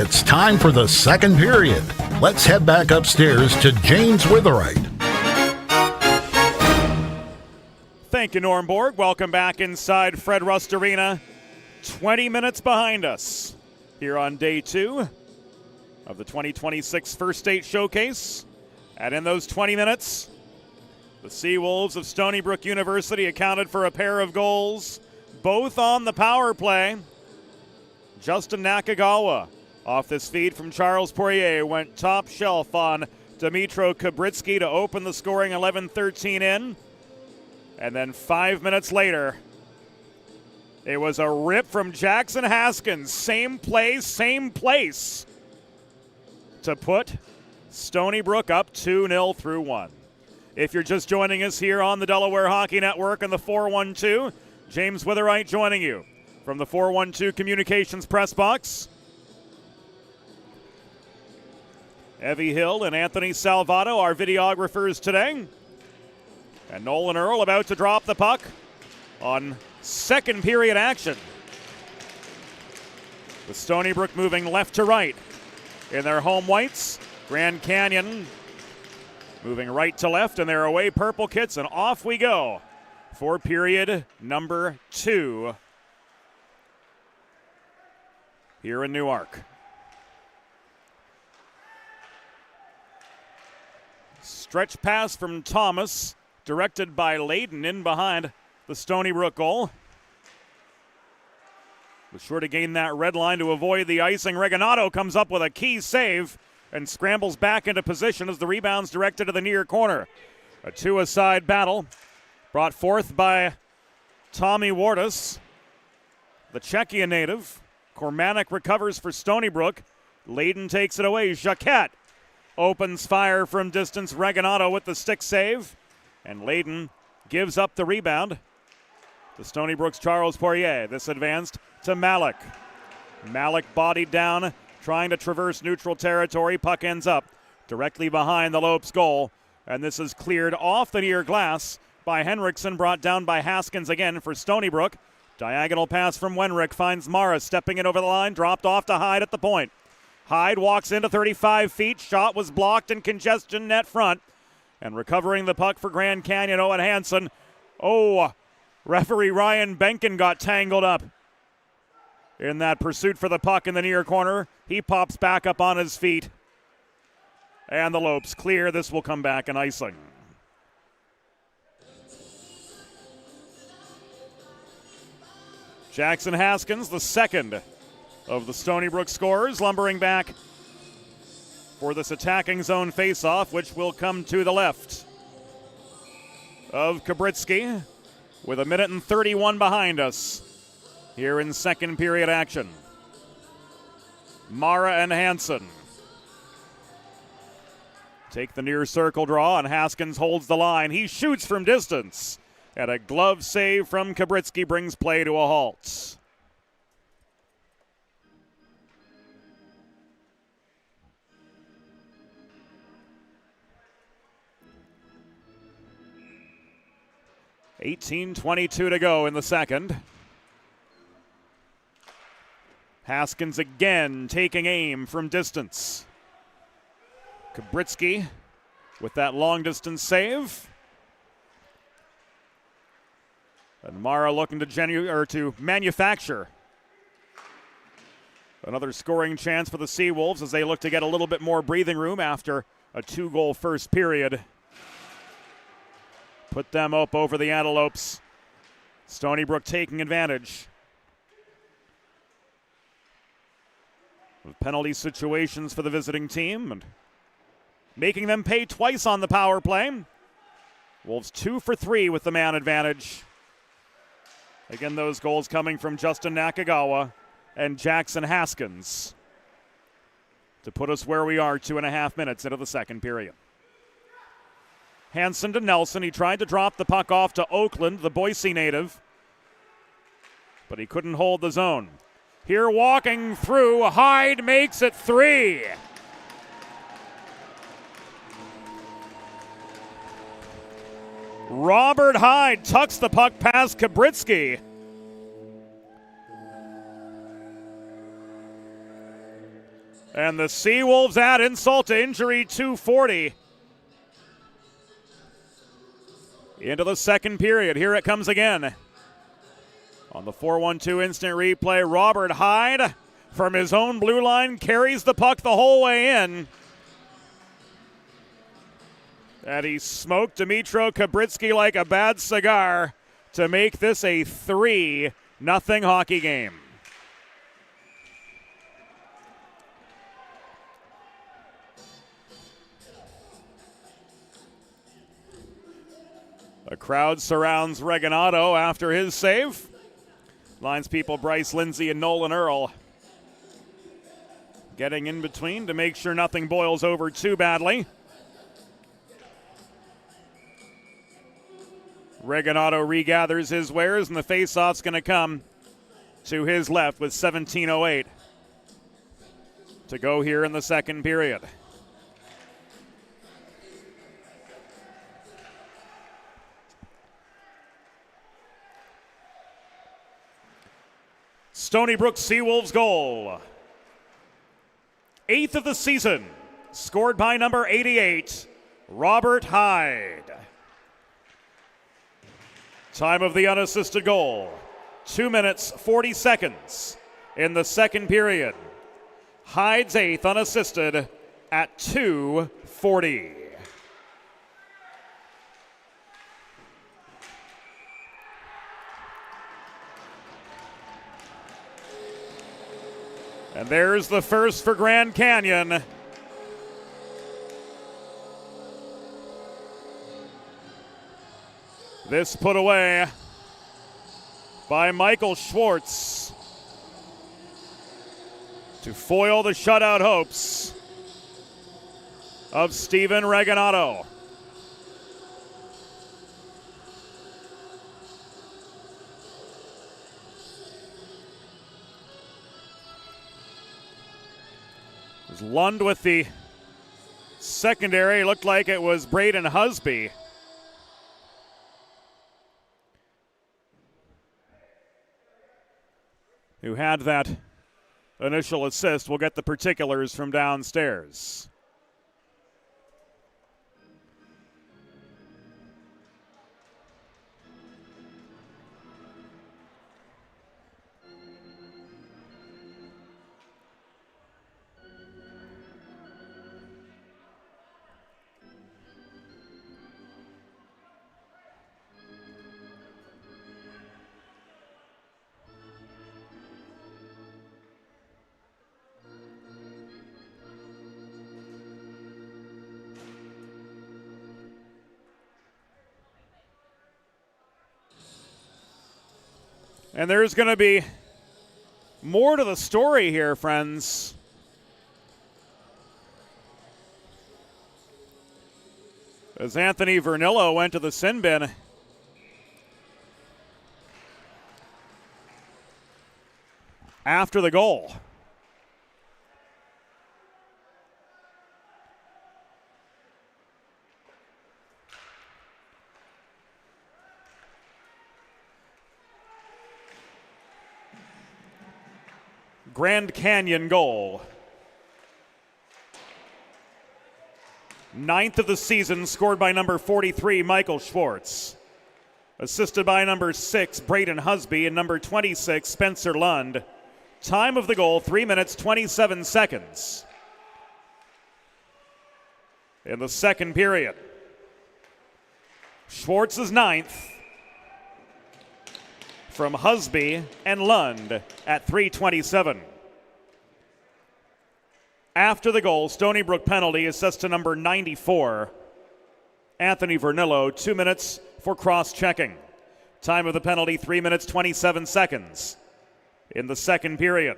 It's time for the second period. Let's head back upstairs to James Witherite. Thank you, Norm Borg. Welcome back inside Fred Rust Arena. 20 minutes behind us here on day 2 of the 2026 First State Showcase. And in those 20 minutes, the Seawolves of Stony Brook University accounted for a pair of goals, both on the power play. Justin Nakagawa, off this feed from Charles Poirier, went top shelf on Dmytro Kubritsky to open the scoring 11-13 in. And then 5 minutes later, it was a rip from Jackson Haskins. Same place, to put Stony Brook up 2-0 through 1. If you're just joining us here on the Delaware Hockey Network and the 412, James Witherite joining you from the 412 Communications Press Box. Evie Hill and Anthony Salvato, our videographers today. And Nolan Earl about to drop the puck on second period action. With Stony Brook moving left to right in their home whites. Grand Canyon moving right to left in their away purple kits, and off we go for period number 2 here in Newark. Stretch pass from Thomas, directed by Layden in behind the Stony Brook goal. Was sure to gain that red line to avoid the icing. Reganato comes up with a key save and scrambles back into position as the rebound's directed to the near corner. A two-a-side battle brought forth by Tommy Wardus, the Czechia native. Kormanek recovers for Stony Brook. Layden takes it away. Jacquette opens fire from distance. Reganato with the stick save. And Layden gives up the rebound to Stony Brook's Charles Poirier. This advanced to Malik. Malik bodied down, trying to traverse neutral territory. Puck ends up directly behind the Lopes goal. And this is cleared off the near glass by Henriksen, brought down by Haskins again for Stony Brook. Diagonal pass from Wenrick finds Mara stepping in over the line, dropped off to Hyde at the point. Hyde walks into 35 feet. Shot was blocked in congestion net front. And recovering the puck for Grand Canyon, Owen Hansen. Oh, referee Ryan Benkin got tangled up in that pursuit for the puck in the near corner. He pops back up on his feet. And the Lopes clear. This will come back in icing. Jackson Haskins, the second of the Stony Brook scorers, lumbering back for this attacking zone faceoff, which will come to the left of Kubritsky with 1:31 behind us here in second period action. Mara and Hansen take the near circle draw, and Haskins holds the line. He shoots from distance, and a glove save from Kubritsky brings play to a halt. $18:22 to go in the second. Haskins again taking aim from distance. Kubritsky with that long distance save. And Mara looking to manufacture another scoring chance for the Seawolves as they look to get a little bit more breathing room after a 2-goal first period. Put them up over the Antelopes. Stony Brook taking advantage of penalty situations for the visiting team and making them pay twice on the power play. Wolves 2 for 3 with the man advantage. Again, those goals coming from Justin Nakagawa and Jackson Haskins to put us where we are 2.5 minutes into the second period. Hansen to Nelson. He tried to drop the puck off to Oakland, the Boise native, but he couldn't hold the zone. Here walking through, Hyde makes it 3. Robert Hyde tucks the puck past And the Seawolves add insult to injury, 2:40. Into the second period. Here it comes again. On the 4-1-2 instant replay, Robert Hyde from his own blue line carries the puck the whole way in. And he smoked Dmytro Kubritsky like a bad cigar to make this a 3-0 hockey game. A crowd surrounds Reganato after his save. Linespeople Bryce Lindsay and Nolan Earl getting in between to make sure nothing boils over too badly. Reganato regathers his wares, and the faceoff's going to come to his left with 17:08 to go here in the second period. Stony Brook Seawolves goal. 8th of the season, scored by number 88, Robert Hyde. Time of the unassisted goal, 2 minutes, 40 seconds in the second period. Hyde's 8th unassisted at 2:40. And there's the first for Grand Canyon. This put away by Michael Schwartz to foil the shutout hopes of Steven Reganato. Lund with the secondary. Looked like it was Braden Husby. Who had that initial assist. We'll get the particulars from downstairs. And there's going to be more to the story here, friends. As Anthony Vernillo went to the sin bin. After the goal. Grand Canyon goal. 9th of the season, scored by number 43, Michael Schwartz. Assisted by number 6, Braden Husby, and number 26, Spencer Lund. Time of the goal, 3 minutes, 27 seconds. In the second period. Schwartz's 9th. From Husby and Lund at 3:27. After the goal, Stony Brook penalty assessed to number 94, Anthony Vernillo, 2 minutes for cross-checking. Time of the penalty, 3 minutes, 27 seconds. In the second period,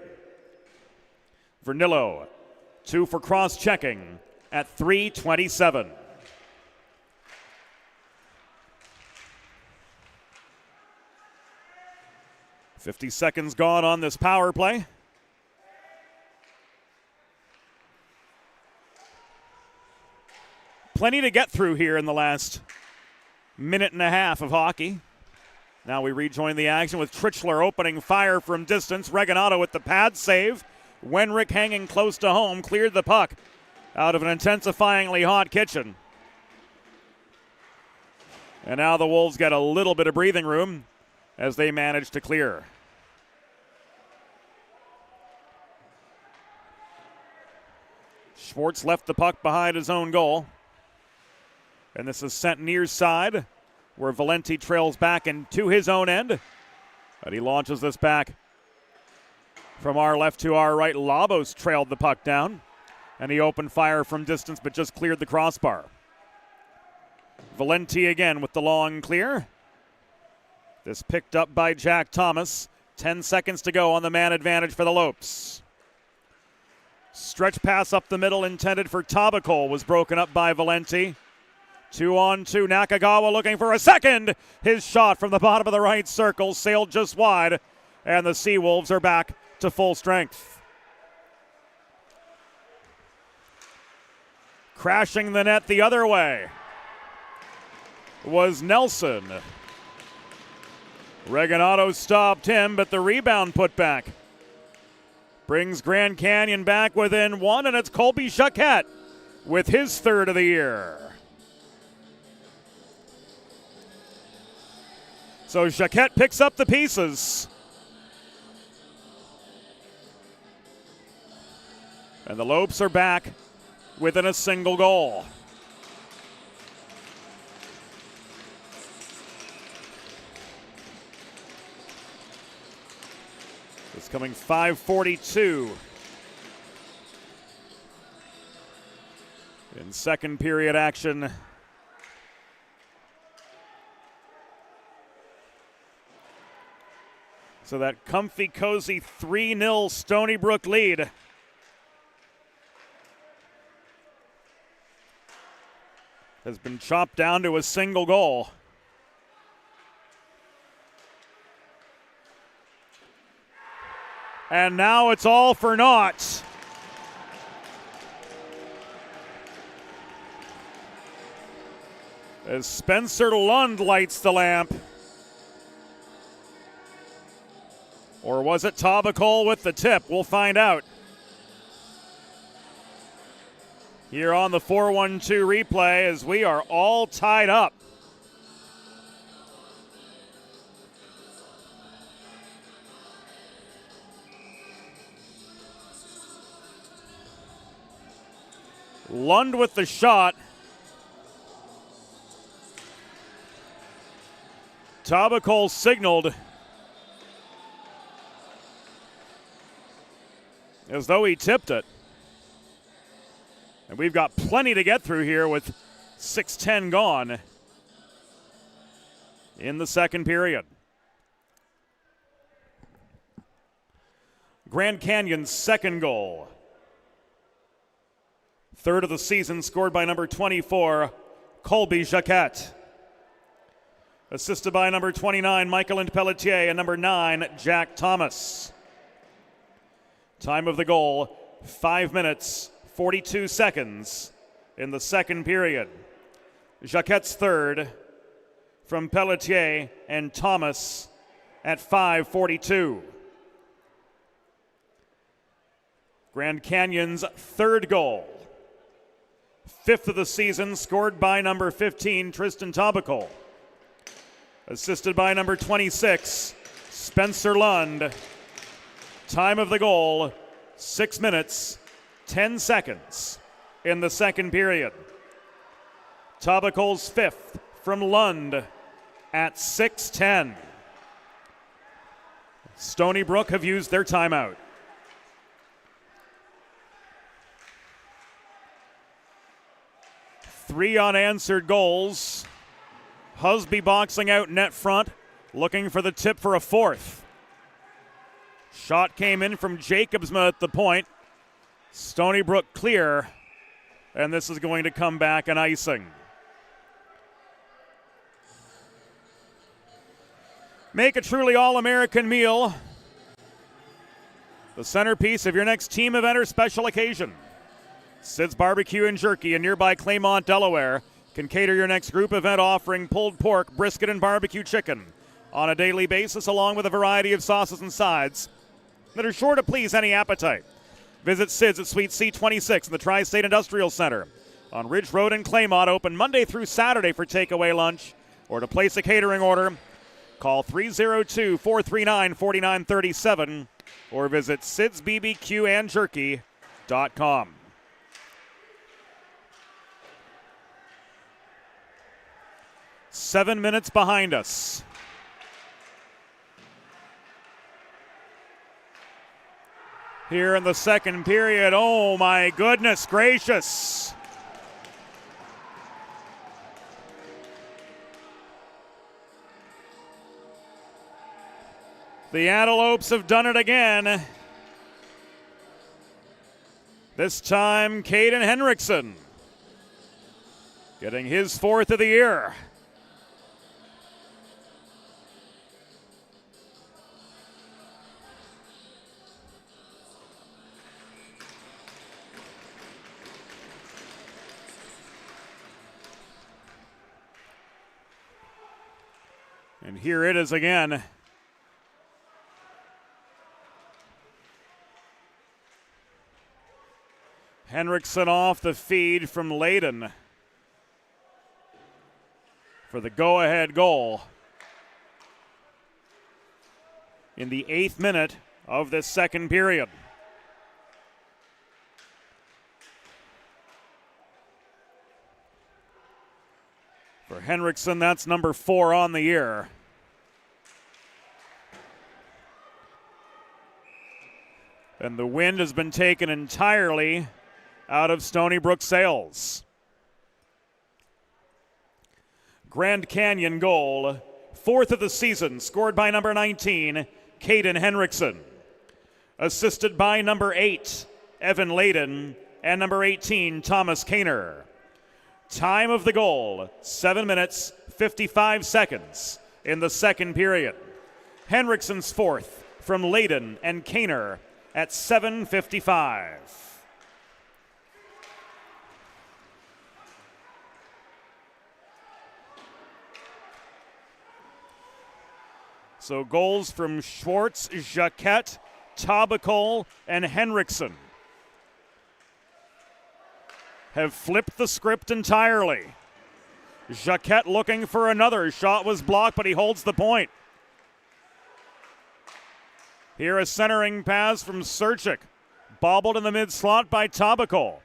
Vernillo, 2 for cross-checking at 3:27. .50 seconds gone on this power play. Plenty to get through here in the last minute and a half of hockey. Now we rejoin the action with Trichler opening fire from distance. Reganato with the pad save. Wenrick hanging close to home, cleared the puck out of an intensifyingly hot kitchen. And now the Wolves get a little bit of breathing room as they manage to clear. Schwartz left the puck behind his own goal. And this is sent near side, where Valenti trails back into his own end. And he launches this back from our left to our right. Labos trailed the puck down. And he opened fire from distance, but just cleared the crossbar. Valenti again with the long clear. This picked up by Jack Thomas. 10 seconds to go on the man advantage for the Lopes. Stretch pass up the middle intended for Tabakol was broken up by Valenti. 2-on-2, Nakagawa looking for a second. His shot from the bottom of the right circle sailed just wide, and the Seawolves are back to full strength. Crashing the net the other way was Nelson. Regalado stopped him, but the rebound put back brings Grand Canyon back within one, and it's Colby Jacquet with his third of the year. So Jacquet picks up the pieces. And the Lopes are back within a single goal. It's coming 5:42 in second period action. So that comfy, cozy 3-0 Stony Brook lead has been chopped down to a single goal. And now it's all for naught. As Spencer Lund lights the lamp. Or was it Tabakol with the tip? We'll find out. Here on the 4-1-2 replay as we are all tied up. Lund with the shot. Tabakol signaled as though he tipped it. And we've got plenty to get through here with 6:10 gone in the second period. Grand Canyon's second goal. Third of the season, scored by number 24, Colby Jacquet. Assisted by number 29, Michael Pelletier, and number 9, Jack Thomas. Time of the goal, 5 minutes, 42 seconds in the second period. Jacquet's third from Pelletier and Thomas at 5:42. Grand Canyon's third goal. Fifth of the season, scored by number 15, Tristan Tabakol. Assisted by number 26, Spencer Lund. Time of the goal, 6 minutes, 10 seconds in the second period. Tabakol's fifth from Lund at 6:10. Stony Brook have used their timeout. Three unanswered goals. Husby boxing out net front, looking for the tip for a fourth. Shot came in from Jacobsma at the point. Stony Brook clear, and this is going to come back an icing. Make a truly all-American meal the centerpiece of your next team event or special occasion. Sid's Barbecue and Jerky in nearby Claymont, Delaware can cater your next group event offering pulled pork, brisket, and barbecue chicken on a daily basis, along with a variety of sauces and sides that are sure to please any appetite. Visit Sid's at Suite C26 in the Tri-State Industrial Center on Ridge Road in Claymont, open Monday through Saturday for takeaway lunch. Or to place a catering order, call 302-439-4937 or visit sidsbbqandjerky.com. Seven minutes behind us. Here in the second period, oh my goodness gracious. The Antelopes have done it again. This time, Caden Henriksen getting his fourth of the year. And here it is again. Henriksen off the feed from Layden for the go-ahead goal in the 8th minute of this second period. For Henriksen, that's number 4 on the year. And the wind has been taken entirely out of Stony Brook sails. Grand Canyon goal, 4th of the season, scored by number 19, Caden Henriksen. Assisted by number 8, Evan Layden, and number 18, Thomas Kaner. Time of the goal, 7 minutes, 55 seconds in the second period. Henriksen's fourth from Layden and Kaner at 7:55. So goals from Schwartz, Jacquet, Tabacol, and Henriksen have flipped the script entirely. Jacquet looking for another. Shot was blocked, but he holds the point. Here a centering pass from Serchik. Bobbled in the mid-slot by Tabacol.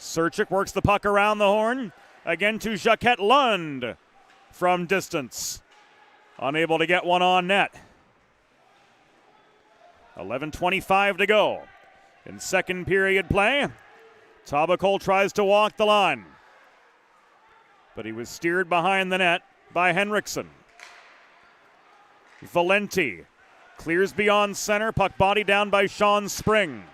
Serchik works the puck around the horn. Again to Jacquet. Lund from distance. Unable to get one on net. 11:25 to go in second period play. Tabacol tries to walk the line, but he was steered behind the net by Henriksen. Valenti clears beyond center, puck body down by Sean Spring.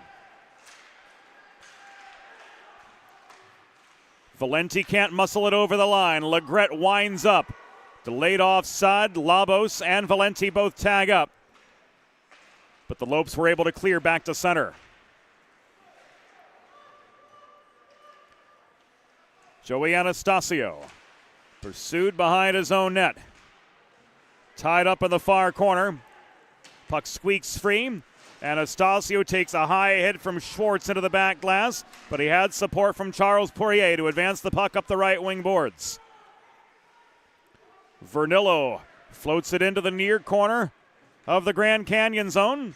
Valenti can't muscle it over the line. Legret winds up. Delayed offside, Labos and Valenti both tag up. But the Lopes were able to clear back to center. Joey Anastasio pursued behind his own net. Tied up in the far corner. Puck squeaks free. Anastasio takes a high hit from Schwartz into the back glass, but he had support from Charles Poirier to advance the puck up the right wing boards. Vernillo floats it into the near corner of the Grand Canyon zone.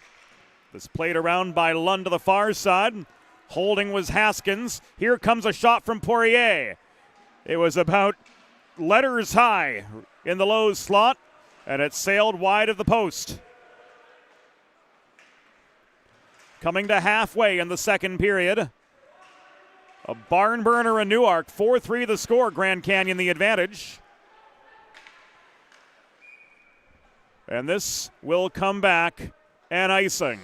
This played around by Lund to the far side. Holding was Haskins. Here comes a shot from Poirier. It was about letters high in the low slot, and it sailed wide of the post. Coming to halfway in the second period. A barn burner in Newark. 4-3 the score. Grand Canyon the advantage. And this will come back and icing.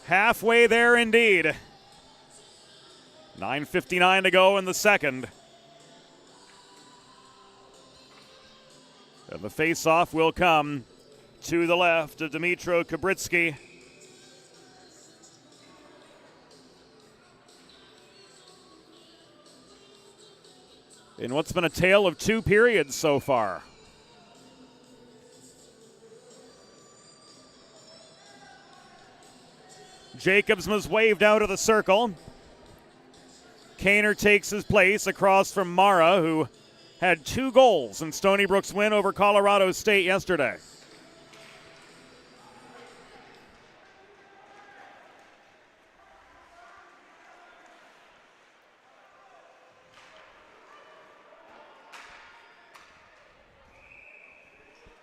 Halfway there indeed. 9:59 to go in the second. And the face-off will come to the left of Dmytro Kubritsky. In what's been a tale of two periods so far. Jacobsma's waved out of the circle. Kaner takes his place across from Mara, who had 2 goals in Stony Brook's win over Colorado State yesterday.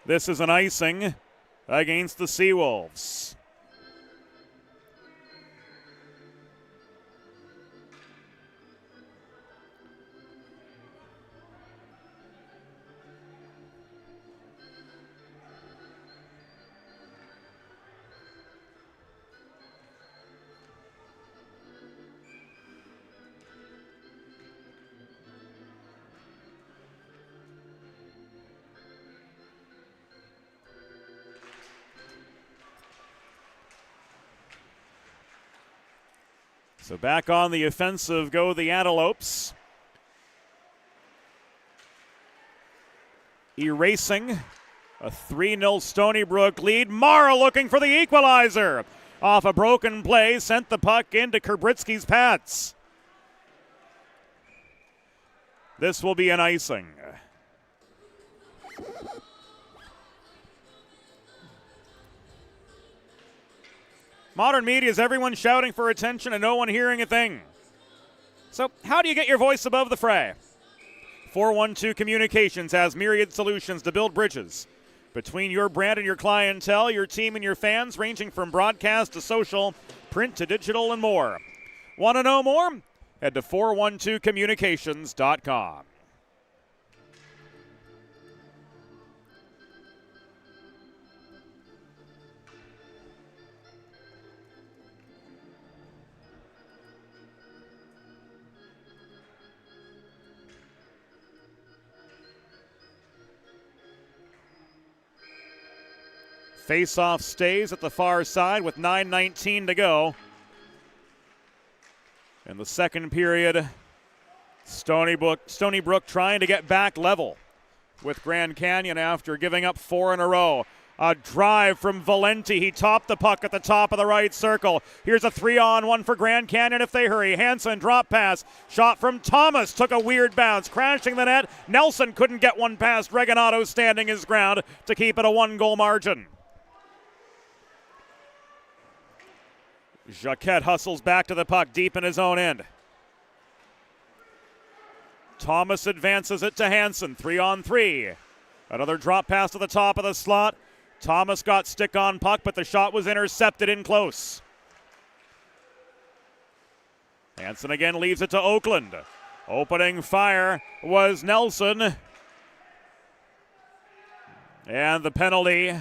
This is an icing against the Seawolves. So back on the offensive go the Antelopes. Erasing a 3-0 Stony Brook lead. Mara looking for the equalizer. Off a broken play, sent the puck into Kubritsky's pads. This will be an icing. Modern media is everyone shouting for attention and no one hearing a thing. So how do you get your voice above the fray? 412 Communications has myriad solutions to build bridges between your brand and your clientele, your team and your fans, ranging from broadcast to social, print to digital, and more. Want to know more? Head to 412communications.com. Face-off stays at the far side with 9:19 to go. In the second period, Stony Brook trying to get back level with Grand Canyon after giving up 4 in a row. A drive from Valenti. He topped the puck at the top of the right circle. Here's a 3-on-1 for Grand Canyon if they hurry. Hansen drop pass. Shot from Thomas. Took a weird bounce. Crashing the net. Nelson couldn't get one past Reganado, standing his ground to keep it a 1-goal margin. Jacquet hustles back to the puck deep in his own end. Thomas advances it to Hansen. 3-on-3. Another drop pass to the top of the slot. Thomas got stick on puck, but the shot was intercepted in close. Hansen again leaves it to Oakland. Opening fire was Nelson. And the penalty,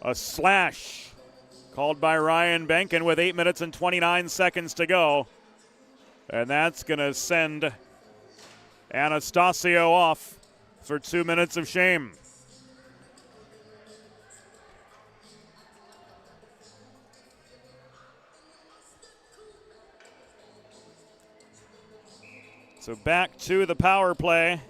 a slash called by Ryan Benkin with 8 minutes and 29 seconds to go. And that's going to send Anastasio off for 2 minutes of shame. So back to the power play.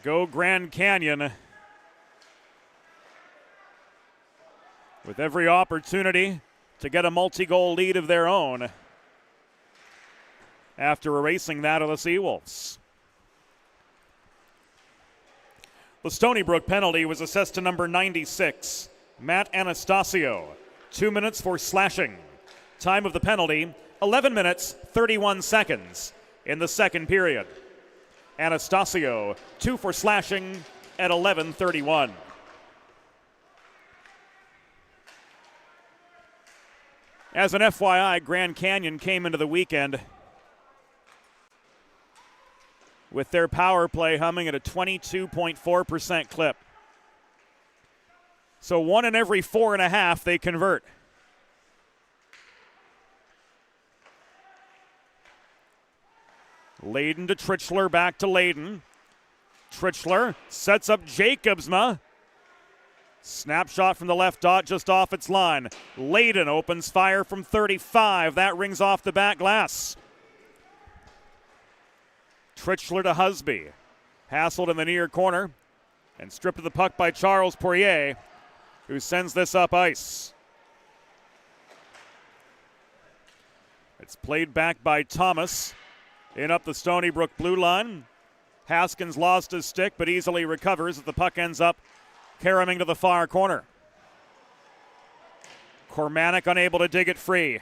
Go Grand Canyon with every opportunity to get a multi-goal lead of their own after erasing that of the Seawolves. The Stony Brook penalty was assessed to number 96, Matt Anastasio. 2 minutes for slashing. Time of the penalty, 11 minutes, 31 seconds in the second period. Anastasio, 2 for slashing at 11:31. As an FYI, Grand Canyon came into the weekend with their power play humming at a 22.4% clip. So 1 in every 4.5 they convert. Layden to Trichler, back to Layden. Trichler sets up Jacobsma. Snapshot from the left dot just off its line. Layden opens fire from 35. That rings off the back glass. Trichler to Husby. Hassled in the near corner and stripped of the puck by Charles Poirier, who sends this up ice. It's played back by Thomas. In up the Stony Brook blue line. Haskins lost his stick but easily recovers as the puck ends up caroming to the far corner. Cormanek unable to dig it free.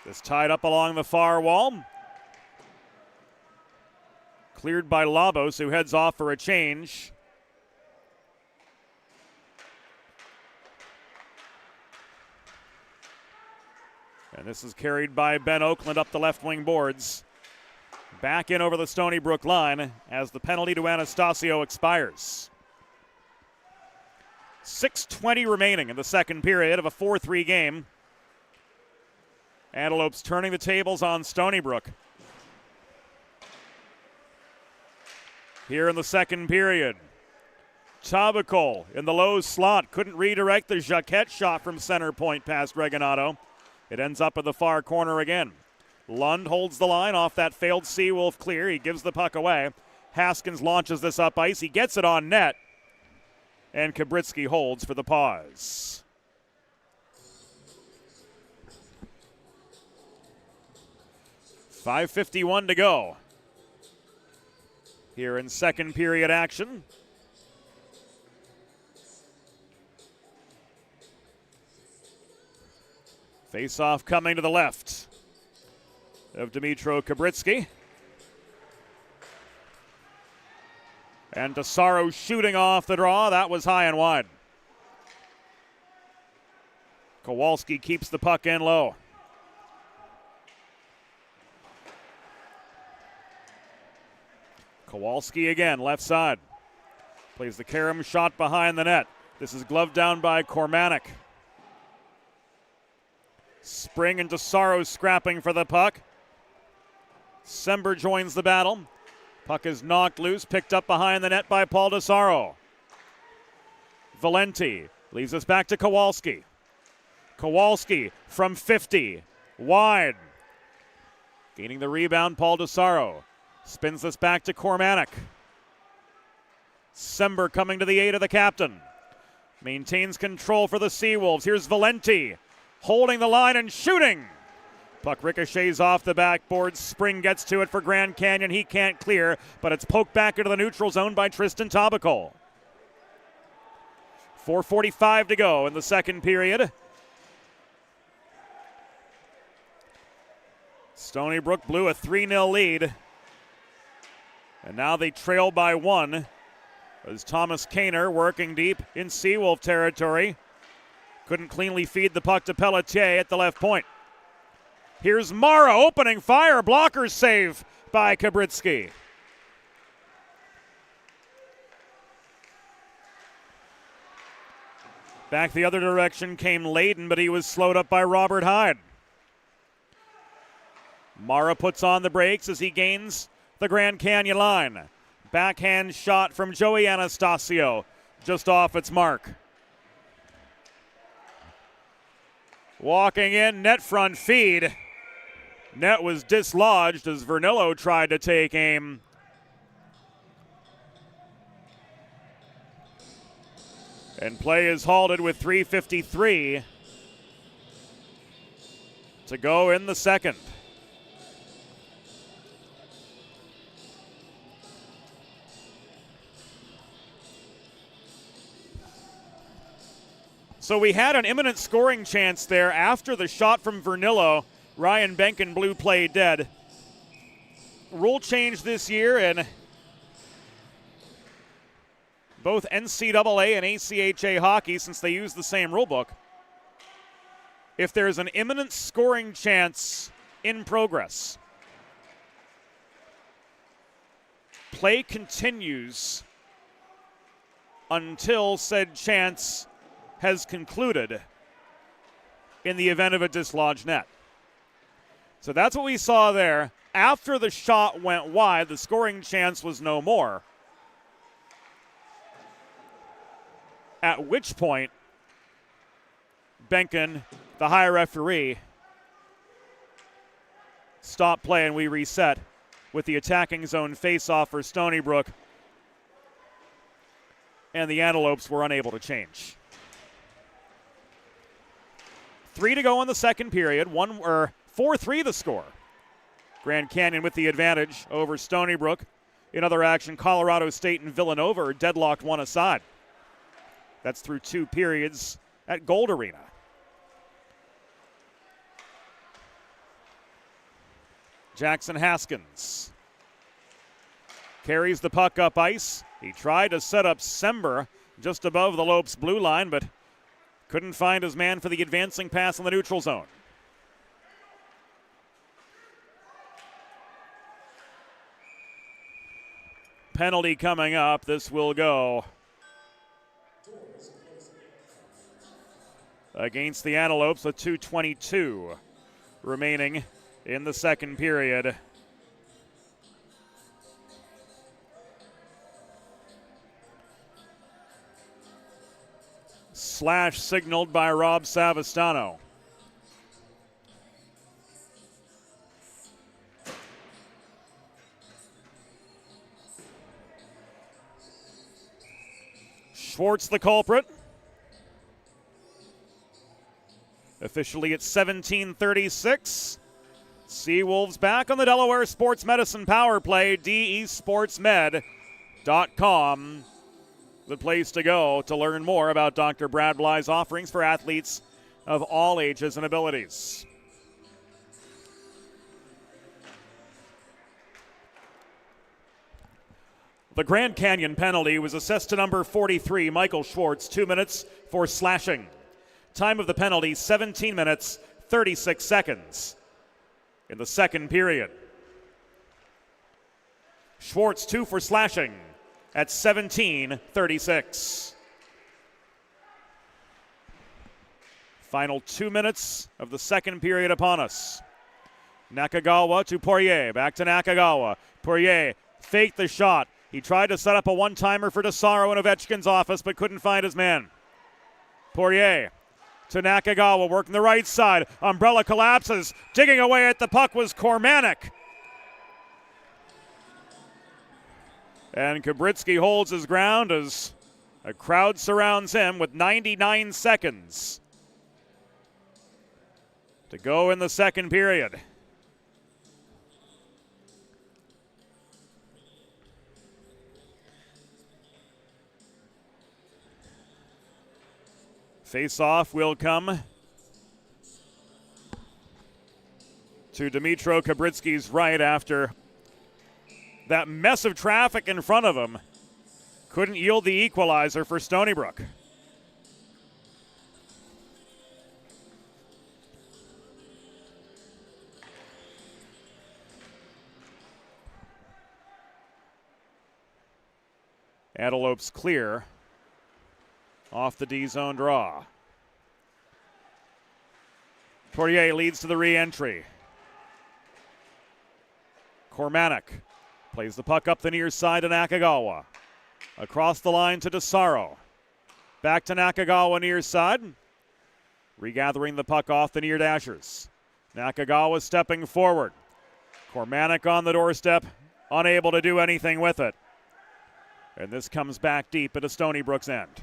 This tied up along the far wall. Cleared by Labos, who heads off for a change. And this is carried by Ben Oakland up the left wing boards. Back in over the Stony Brook line as the penalty to Anastasio expires. 6:20 remaining in the second period of a 4-3 game. Antelopes turning the tables on Stony Brook. Here in the second period, Tabacol in the low slot couldn't redirect the Jacquette shot from center point past Reganato. It ends up in the far corner again. Lund holds the line off that failed Seawolf clear. He gives the puck away. Haskins launches this up ice. He gets it on net. And Kubritsky holds for the pause. .5:51 to go here in second period action. Face-off coming to the left of Dmytro Kubritsky. And Tesaro shooting off the draw. That was high and wide. Kowalski keeps the puck in low. Kowalski again, left side. Plays the carom shot behind the net. This is gloved down by Cormanek. Spring and Tesaro scrapping for the puck. Sember joins the battle. Puck is knocked loose, picked up behind the net by Paul Tesaro. Valenti leaves us back to Kowalski. Kowalski from 50, wide. Gaining the rebound, Paul Tesaro. Spins this back to Cormanek. Sember coming to the aid of the captain. Maintains control for the Seawolves. Here's Valenti holding the line and shooting. Puck ricochets off the backboard. Spring gets to it for Grand Canyon. He can't clear, but it's poked back into the neutral zone by Tristan Tabacol. 4:45 to go in the second period. Stony Brook blew a 3-0 lead. And now they trail by one as Thomas Kaner working deep in Seawolf territory. Couldn't cleanly feed the puck to Pelletier at the left point. Here's Mara opening fire. Blocker save by Kubritsky. Back the other direction came Layden, but he was slowed up by Robert Hyde. Mara puts on the brakes as he gains the Grand Canyon line. Backhand shot from Joey Anastasio, just off its mark. Walking in, net front feed. Net was dislodged as Vernillo tried to take aim. And play is halted with 3:53 to go in the second. So we had an imminent scoring chance there after the shot from Vernillo. Ryan Benken blew play dead. Rule change this year in both NCAA and ACHA hockey, since they use the same rule book. If there's an imminent scoring chance in progress, play continues until said chance has concluded in the event of a dislodged net. So that's what we saw there. After the shot went wide, the scoring chance was no more. At which point, Benken, the high referee, stopped play and we reset with the attacking zone face-off for Stony Brook, and the Antelopes were unable to change. 3 to go in the second period. 4-3 the score. Grand Canyon with the advantage over Stony Brook. In other action, Colorado State and Villanova are deadlocked one aside. That's through 2 periods at Gold Arena. Jackson Haskins carries the puck up ice. He tried to set up Sember just above the Lopes blue line, but couldn't find his man for the advancing pass in the neutral zone. Penalty coming up. This will go against the Antelopes with 2:22 remaining in the second period. Slash signaled by Rob Savastano. Schwartz the culprit. Officially at 17:36. Seawolves back on the Delaware Sports Medicine Power Play. DESportsmed.com. The place to go to learn more about Dr. Brad Bly's offerings for athletes of all ages and abilities. The Grand Canyon penalty was assessed to number 43, Michael Schwartz, 2 minutes for slashing. Time of the penalty, 17 minutes, 36 seconds in the second period. Schwartz 2 for slashing at 17:36. Final 2 minutes of the second period upon us. Nakagawa to Poirier, back to Nakagawa. Poirier faked the shot. He tried to set up a one-timer for DeSaro in Ovechkin's office, but couldn't find his man. Poirier to Nakagawa, working the right side. Umbrella collapses. Digging away at the puck was Kormanek. And Kubritsky holds his ground as a crowd surrounds him with 99 seconds to go in the second period. Face-off will come to Dmytro Kubritsky's right after that mess of traffic in front of him couldn't yield the equalizer for Stony Brook. Antelopes clear off the D-zone draw. Poirier leads to the re-entry. Kormanek plays the puck up the near side to Nakagawa. Across the line to DeSaro. Back to Nakagawa near side. Regathering the puck off the near dashers. Nakagawa stepping forward. Kormanek on the doorstep, unable to do anything with it. And this comes back deep into Stony Brook's end.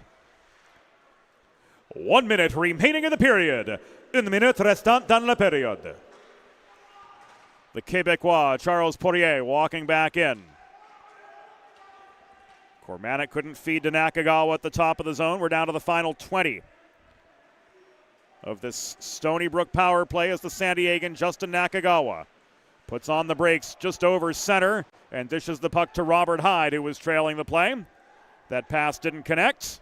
1 minute remaining in the period. Une minute restant dans la période. The Québécois, Charles Poirier, walking back in. Kormanek couldn't feed to Nakagawa at the top of the zone. We're down to the final 20 of this Stony Brook power play as the San Diegan Justin Nakagawa puts on the brakes just over center and dishes the puck to Robert Hyde, who was trailing the play. That pass didn't connect.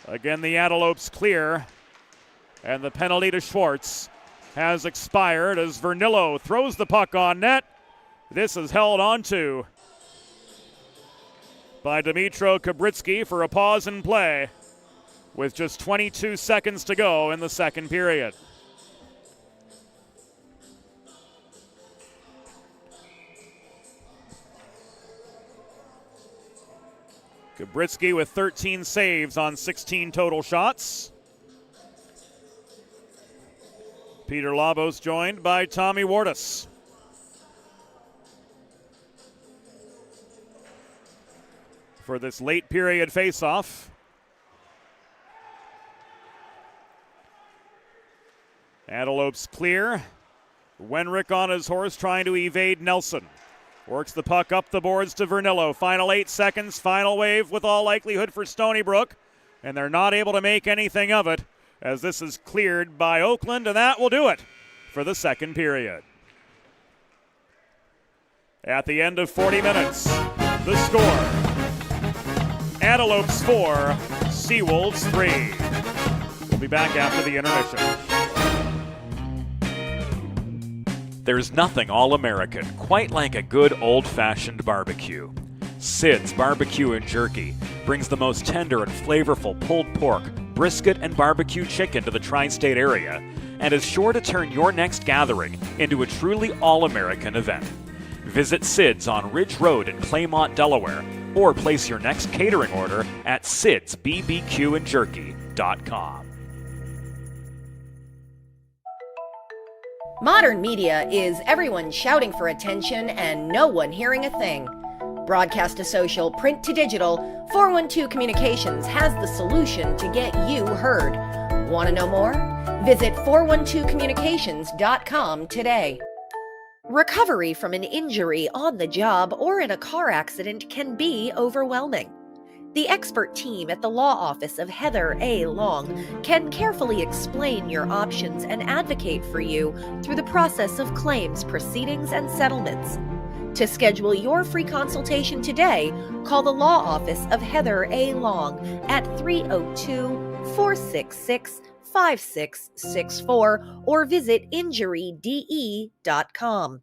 Again, the Antelopes clear, and the penalty to Schwartz has expired as Vernillo throws the puck on net. This is held onto by Dmytro Kubritsky for a pause in play with just 22 seconds to go in the second period. Kubritsky with 13 saves on 16 total shots. Peter Labos joined by Tommy Wardus. For this late period faceoff. Antelopes clear. Wenrick on his horse trying to evade Nelson. Works the puck up the boards to Vernillo. Final 8 seconds, final wave with all likelihood for Stony Brook. And they're not able to make anything of it as this is cleared by Oakland, and that will do it for the second period. At the end of 40 minutes, the score. Antelopes 4, Seawolves 3. We'll be back after the intermission. There's nothing all-American quite like a good old-fashioned barbecue. Sid's Barbecue and Jerky brings the most tender and flavorful pulled pork, brisket, and barbecue chicken to the tri-state area and is sure to turn your next gathering into a truly all-American event. Visit Sid's on Ridge Road in Claymont, Delaware, or place your next catering order at sidsbbqandjerky.com. Modern media is everyone shouting for attention and no one hearing a thing. Broadcast to social, print to digital, 412 Communications has the solution to get you heard. Want to know more? Visit 412communications.com today. Recovery from an injury on the job or in a car accident can be overwhelming. The expert team at the law office of Heather A. Long can carefully explain your options and advocate for you through the process of claims, proceedings, and settlements. To schedule your free consultation today, call the law office of Heather A. Long at 302-466-5664 or visit injuryde.com.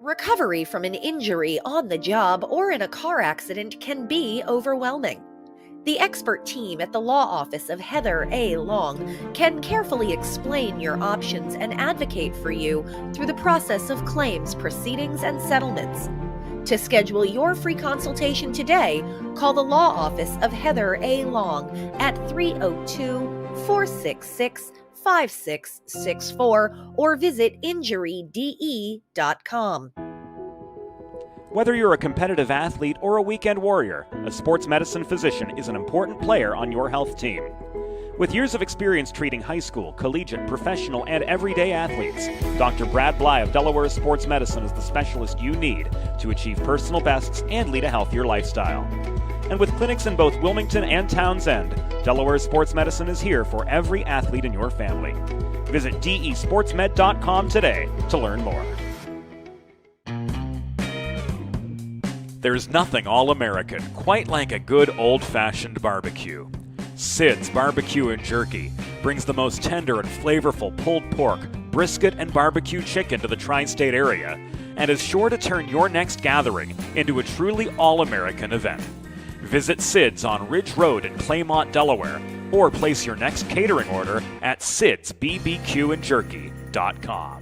Recovery from an injury on the job or in a car accident can be overwhelming. The expert team at the law office of Heather A. Long can carefully explain your options and advocate for you through the process of claims, proceedings, and settlements. To schedule your free consultation today, call the law office of Heather A. Long at 302-466-5664 or visit injuryde.com. Whether you're a competitive athlete or a weekend warrior, a sports medicine physician is an important player on your health team. With years of experience treating high school, collegiate, professional, and everyday athletes, Dr. Brad Bly of Delaware Sports Medicine is the specialist you need to achieve personal bests and lead a healthier lifestyle. And with clinics in both Wilmington and Townsend, Delaware Sports Medicine is here for every athlete in your family. Visit desportsmed.com today to learn more. There's nothing all-American quite like a good old-fashioned barbecue. Sid's Barbecue and Jerky brings the most tender and flavorful pulled pork, brisket, and barbecue chicken to the tri-state area and is sure to turn your next gathering into a truly all-American event. Visit Sid's on Ridge Road in Claymont, Delaware, or place your next catering order at sidsbbqandjerky.com.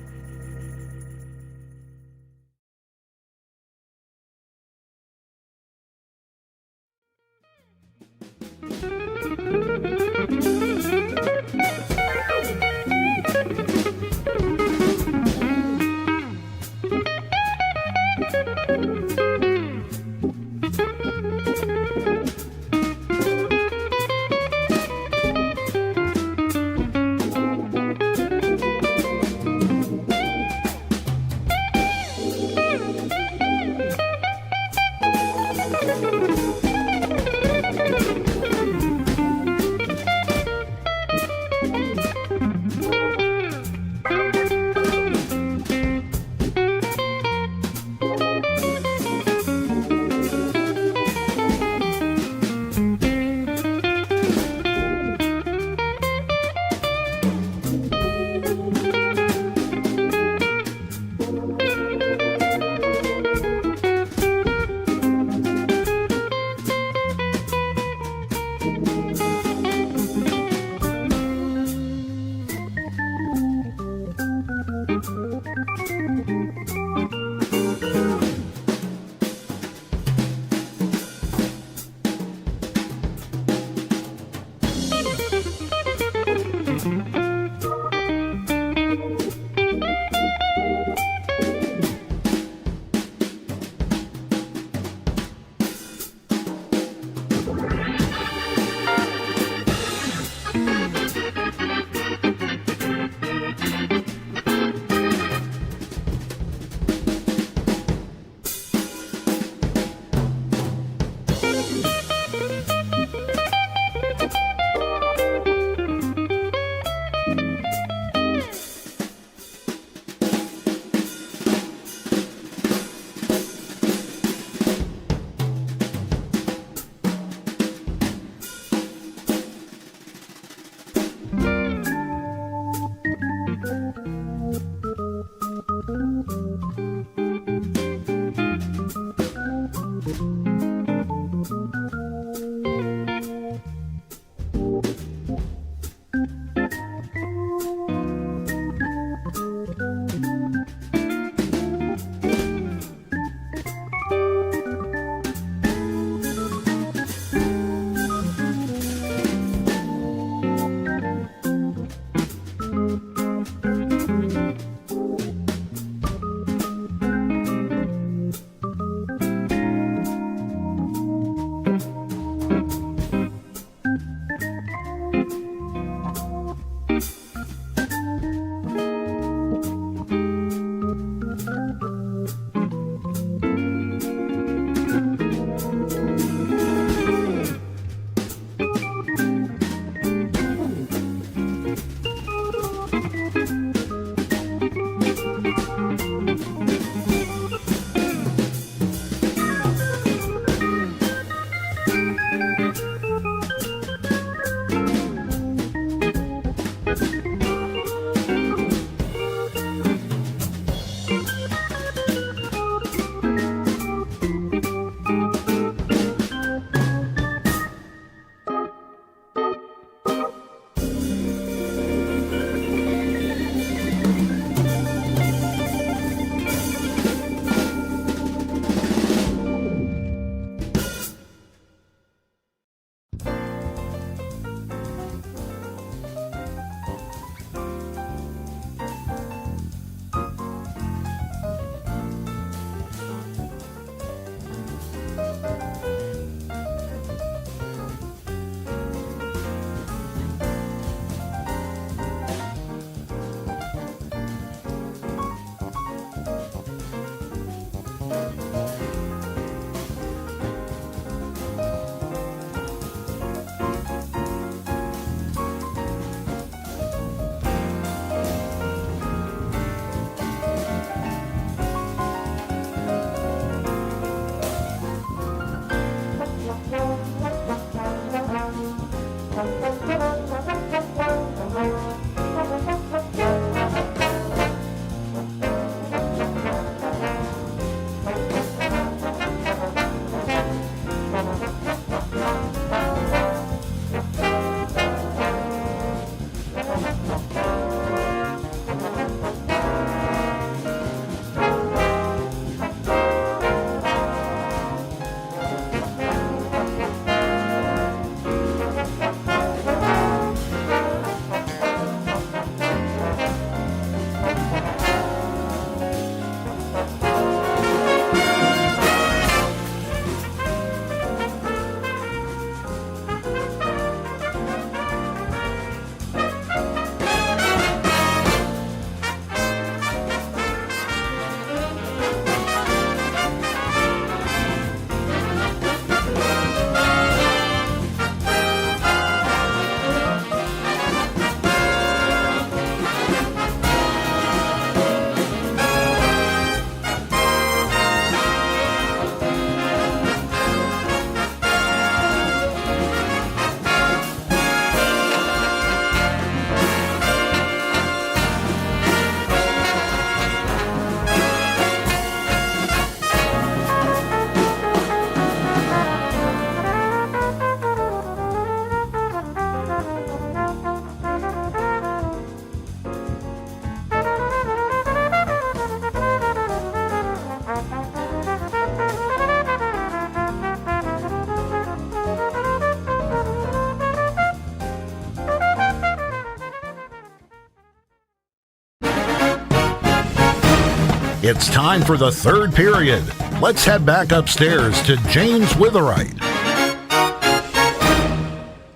It's time for the third period. Let's head back upstairs to James Witherite.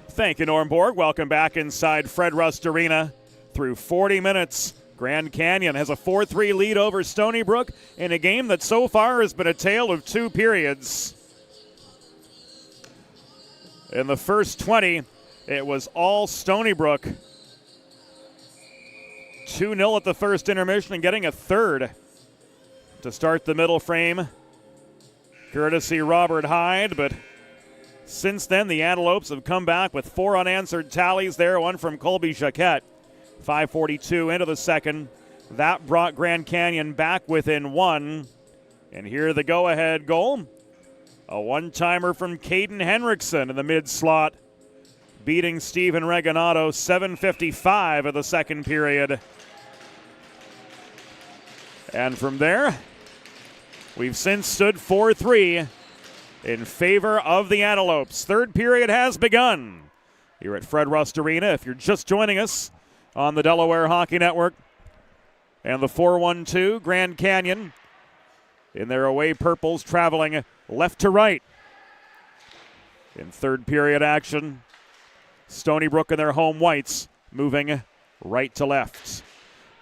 Thank you, Norm Borg. Welcome back inside Fred Rust Arena. Through 40 minutes, Grand Canyon has a 4-3 lead over Stony Brook in a game that so far has been a tale of two periods. In the first 20, it was all Stony Brook. 2-0 at the first intermission and getting a third to start the middle frame, courtesy Robert Hyde. But since then, the Antelopes have come back with 4 unanswered tallies there, one from Colby Jacquette. 5:42 into the second. That brought Grand Canyon back within 1. And here the go-ahead goal. A one-timer from Caden Henriksen in the mid-slot, beating Steven Reganado. 7:55 of the second period. And from there, we've since stood 4-3 in favor of the Antelopes. Third period has begun here at Fred Rust Arena. If you're just joining us on the Delaware Hockey Network, and the 4-1-2, Grand Canyon in their away purples traveling left to right. In third period action, Stony Brook in their home whites moving right to left.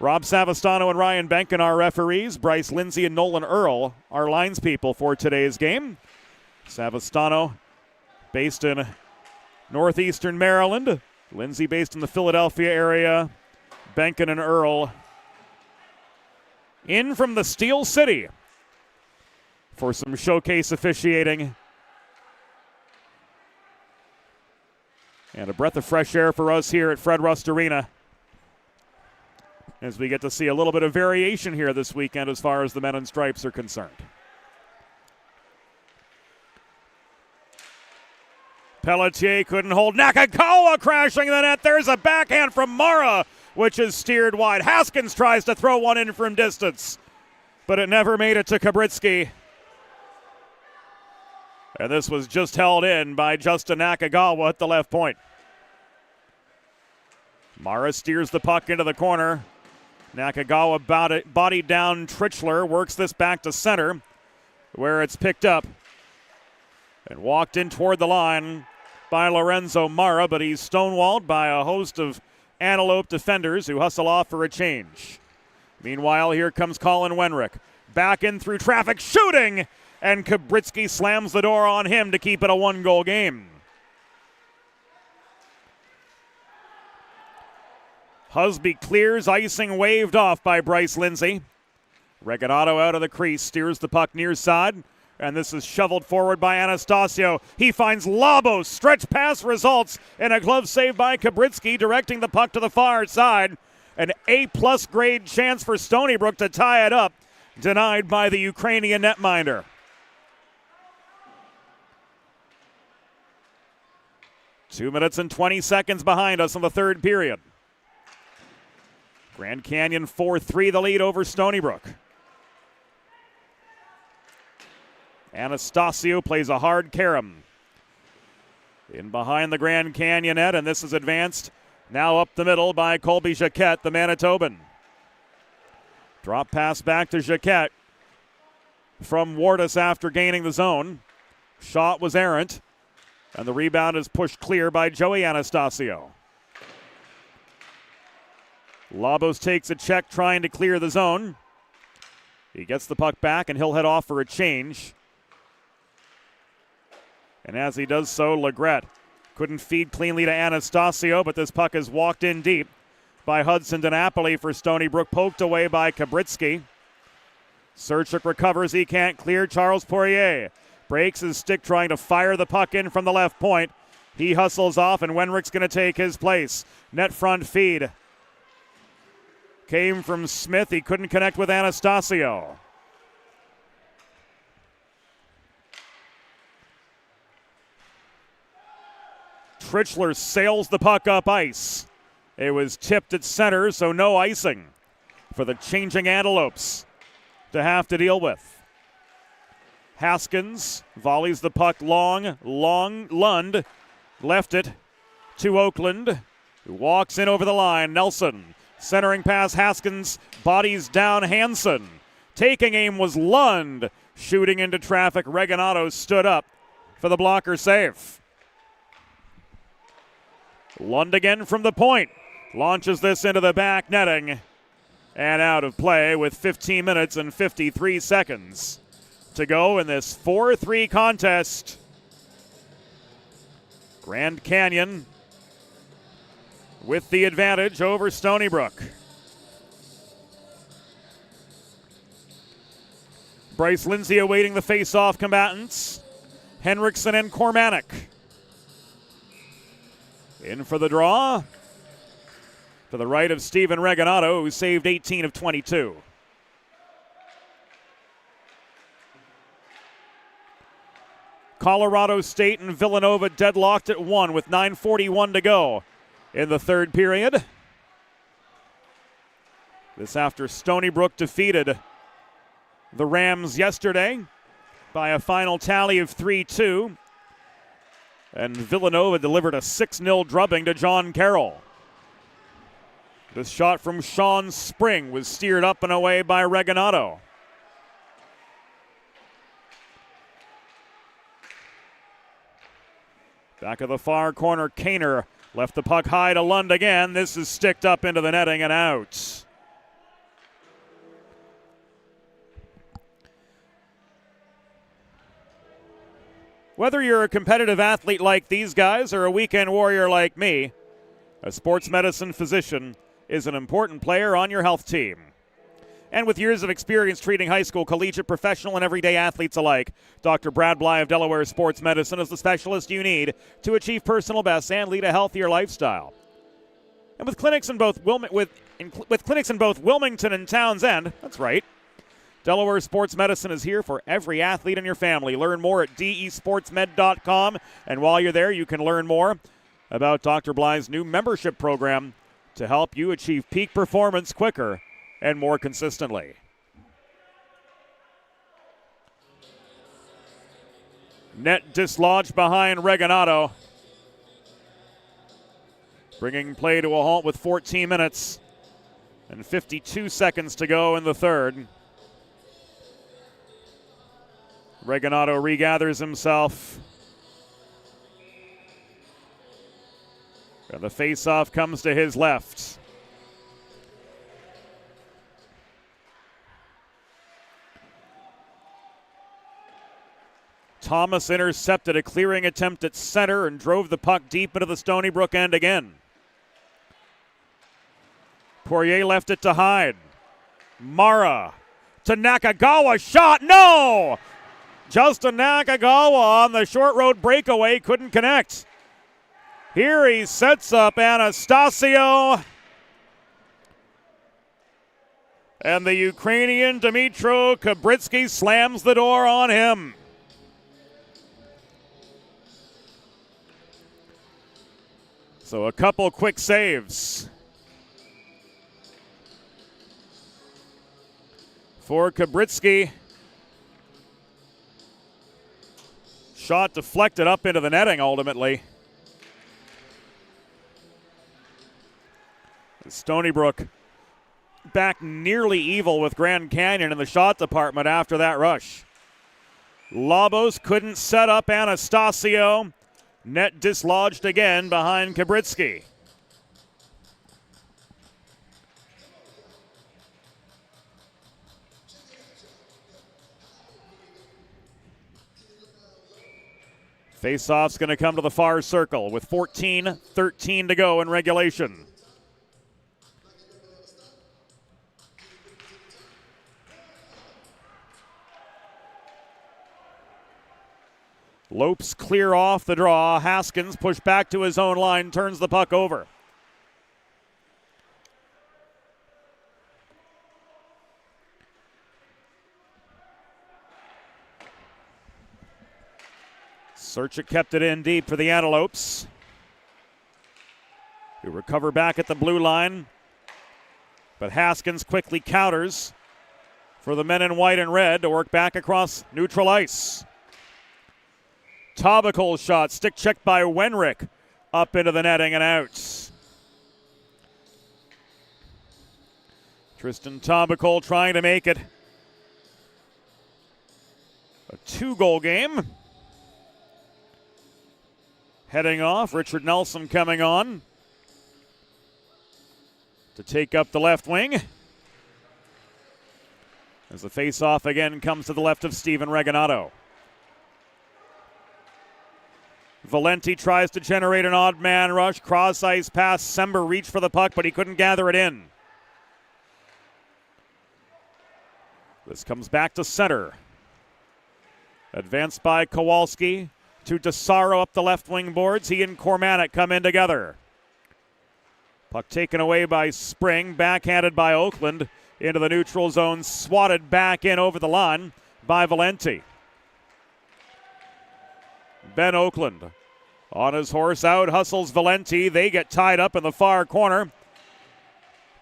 Rob Savastano and Ryan Benkin are referees. Bryce Lindsay and Nolan Earl are linespeople for today's game. Savastano based in northeastern Maryland. Lindsay based in the Philadelphia area. Benkin and Earl in from the Steel City for some showcase officiating. And a breath of fresh air for us here at Fred Rust Arena, as we get to see a little bit of variation here this weekend as far as the men in stripes are concerned. Pelletier couldn't hold. Nakagawa crashing the net. There's a backhand from Mara, which is steered wide. Haskins tries to throw one in from distance, but it never made it to Kabritsky. And this was just held in by Justin Nakagawa at the left point. Mara steers the puck into the corner. Nakagawa bodied down Trichler, works this back to center, where it's picked up and walked in toward the line by Lorenzo Mara, but he's stonewalled by a host of Antelope defenders who hustle off for a change. Meanwhile, here comes Colin Wenrick. Back in through traffic, shooting, and Kabritsky slams the door on him to keep it a one-goal game. Husby clears, icing waved off by Bryce Lindsay. Reganado out of the crease, steers the puck near side, and this is shoveled forward by Anastasio. He finds Labos, stretch pass results in a glove save by Kabritsky, directing the puck to the far side. An A-plus grade chance for Stony Brook to tie it up, denied by the Ukrainian netminder. Two minutes and 20 seconds behind us in the third period. Grand Canyon 4-3 the lead over Stony Brook. Anastasio plays a hard carom in behind the Grand Canyon net, and this is advanced now up the middle by Colby Jacquette, the Manitoban. Drop pass back to Jacquette from Wardus after gaining the zone. Shot was errant, and the rebound is pushed clear by Joey Anastasio. Labos takes a check trying to clear the zone. He gets the puck back, and he'll head off for a change. And as he does so, Legret couldn't feed cleanly to Anastasio, but this puck is walked in deep by Hudson DiNapoli for Stony Brook, poked away by Kabritsky. Serchuk recovers, he can't clear. Charles Poirier breaks his stick trying to fire the puck in from the left point. He hustles off, and Wenrick's going to take his place. Net front feed came from Smith. He couldn't connect with Anastasio. Trichler sails the puck up ice. It was tipped at center, so no icing for the changing Antelopes to have to deal with. Haskins volleys the puck long. Lund left it to Oakland, who walks in over the line. Nelson centering pass. Haskins bodies down Hansen. Taking aim was Lund. Shooting into traffic, Regalado stood up for the blocker save. Lund again from the point. Launches this into the back netting. And out of play with 15 minutes and 53 seconds to go in this 4-3 contest. Grand Canyon with the advantage over Stony Brook. Bryce Lindsay awaiting the face-off combatants. Henriksen and Cormanic. In for the draw. To the right of Steven Regalado, who saved 18 of 22. Colorado State and Villanova deadlocked at 1 with 9:41 to go in the third period. This after Stony Brook defeated the Rams yesterday by a final tally of 3-2. And Villanova delivered a 6-0 drubbing to John Carroll. This shot from Sean Spring was steered up and away by Regalado. Back of the far corner, Kaner left the puck high to Lund again. This is sticked up into the netting and out. Whether you're a competitive athlete like these guys or a weekend warrior like me, a sports medicine physician is an important player on your health team. And with years of experience treating high school, collegiate, professional, and everyday athletes alike, Dr. Brad Bly of Delaware Sports Medicine is the specialist you need to achieve personal best and lead a healthier lifestyle. And with clinics in both Wilmington and Townsend, that's right, Delaware Sports Medicine is here for every athlete in your family. Learn more at desportsmed.com. And while you're there, you can learn more about Dr. Bly's new membership program to help you achieve peak performance quicker and more consistently. Net dislodged behind Regalado. Bringing play to a halt with 14 minutes and 52 seconds to go in the third. Regalado regathers himself. And the face-off comes to his left. Thomas intercepted a clearing attempt at center and drove the puck deep into the Stony Brook end again. Poirier left it to Hyde. Mara to Nakagawa. Shot, no! Justin Nakagawa on the short road breakaway couldn't connect. Here he sets up Anastasio. And the Ukrainian Dmytro Kubritsky slams the door on him. So a couple quick saves for Kubritsky. Shot deflected up into the netting ultimately. Stony Brook back nearly evil with Grand Canyon in the shot department after that rush. Labos couldn't set up Anastasio. Net dislodged again behind Kubritsky. Face-off's going to come to the far circle with 14:13 to go in regulation. Lopes clear off the draw. Haskins pushed back to his own line, turns the puck over. Searchik kept it in deep for the Antelopes, who recover back at the blue line. But Haskins quickly counters for the men in white and red to work back across neutral ice. Tobicol's shot, stick checked by Wenrick, up into the netting and out. Tristan Tobicol trying to make it A 2-goal game. Heading off, Richard Nelson coming on to take up the left wing. As the face-off again comes to the left of Steven Reginato. Valenti tries to generate an odd man rush. Cross-ice pass. Sember reached for the puck, but he couldn't gather it in. This comes back to center. Advanced by Kowalski to DeSaro up the left wing boards. He and Cormanek come in together. Puck taken away by Spring, backhanded by Oakland into the neutral zone, swatted back in over the line by Valenti. Ben Oakland on his horse out, hustles Valenti. They get tied up in the far corner.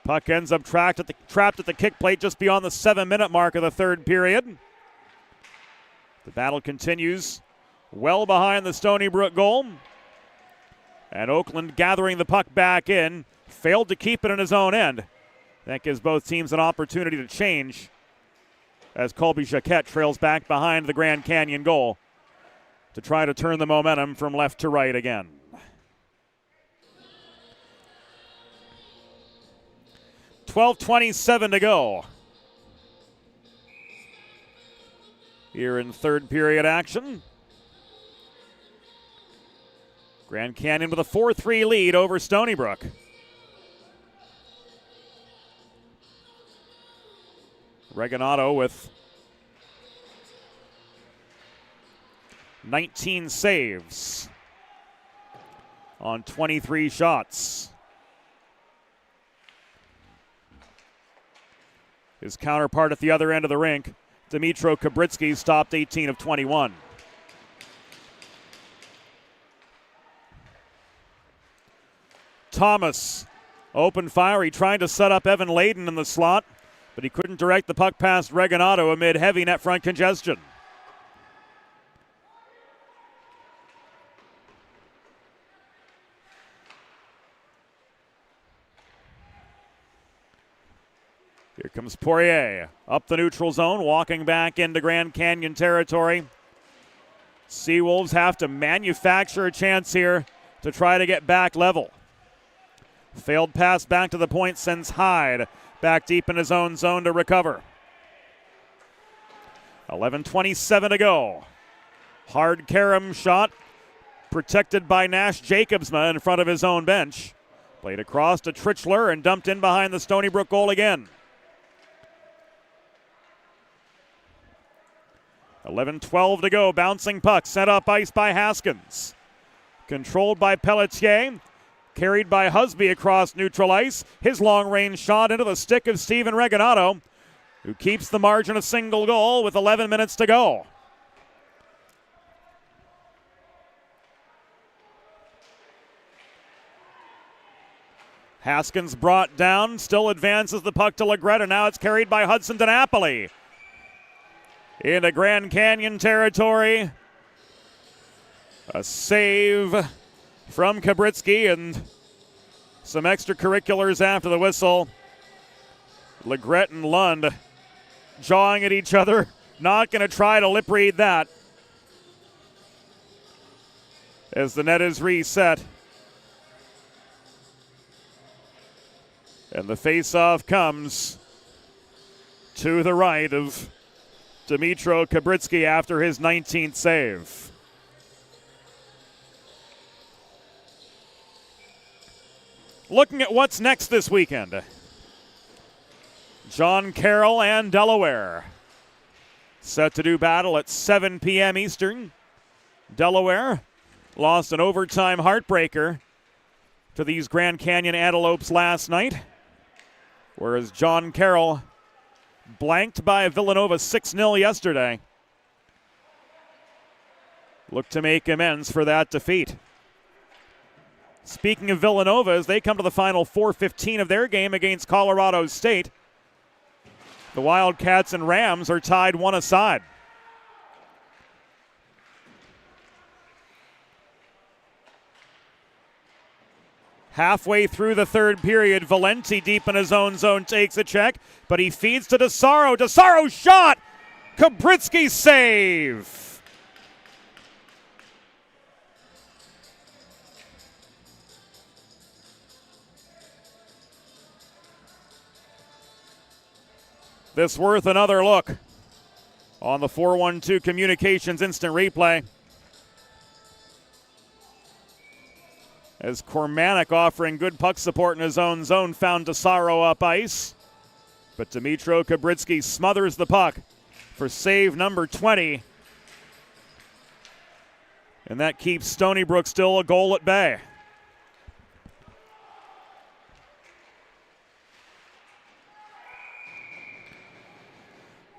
Puck ends up trapped at the kick plate just beyond the 7-minute mark of the third period. The battle continues well behind the Stony Brook goal. And Oakland gathering the puck back in, failed to keep it in his own end. That gives both teams an opportunity to change as Colby Jacquet trails back behind the Grand Canyon goal to try to turn the momentum from left to right again. .27 to go here in third period action. Grand Canyon with a 4-3 lead over Stony Brook. Reginato with 19 saves on 23 shots. His counterpart at the other end of the rink, Dmytro Kubritsky, stopped 18 of 21. Thomas, open fire. He tried to set up Evan Layden in the slot, but he couldn't direct the puck past Reginato amid heavy net front congestion. Here comes Poirier up the neutral zone, walking back into Grand Canyon territory. Seawolves have to manufacture a chance here to try to get back level. Failed pass back to the point sends Hyde back deep in his own zone to recover. 11:27 to go. Hard carom shot protected by Nash Jacobsma in front of his own bench. Played across to Trichler and dumped in behind the Stony Brook goal again. 11:12 to go. Bouncing puck sent up ice by Haskins. Controlled by Pelletier. Carried by Husby across neutral ice. His long-range shot into the stick of Steven Reginato, who keeps the margin a single goal with 11 minutes to go. Haskins brought down, still advances the puck to Legretta. Now it's carried by Hudson DiNapoli. Into Grand Canyon territory. A save from Kubritsky and some extracurriculars after the whistle. Legrette and Lund jawing at each other. Not going to try to lip read that as the net is reset. And the face-off comes to the right of Dmytro Kubritsky after his 19th save. Looking at what's next this weekend. John Carroll and Delaware set to do battle at 7 p.m. Eastern. Delaware lost an overtime heartbreaker to these Grand Canyon Antelopes last night, whereas John Carroll blanked by Villanova 6-0 yesterday. Look to make amends for that defeat. Speaking of Villanova, as they come to the final 4:15 of their game against Colorado State, the Wildcats and Rams are tied one aside. Halfway through the third period, Valenti deep in his own zone takes a check, but he feeds to DeSaro. DeSaro's shot Kubritsky save. This worth another look on the 412 Communications instant replay. As Kormanek, offering good puck support in his own zone, found Tesaro up ice. But Dmytro Kubritsky smothers the puck for save number 20. And that keeps Stony Brook still a goal at bay.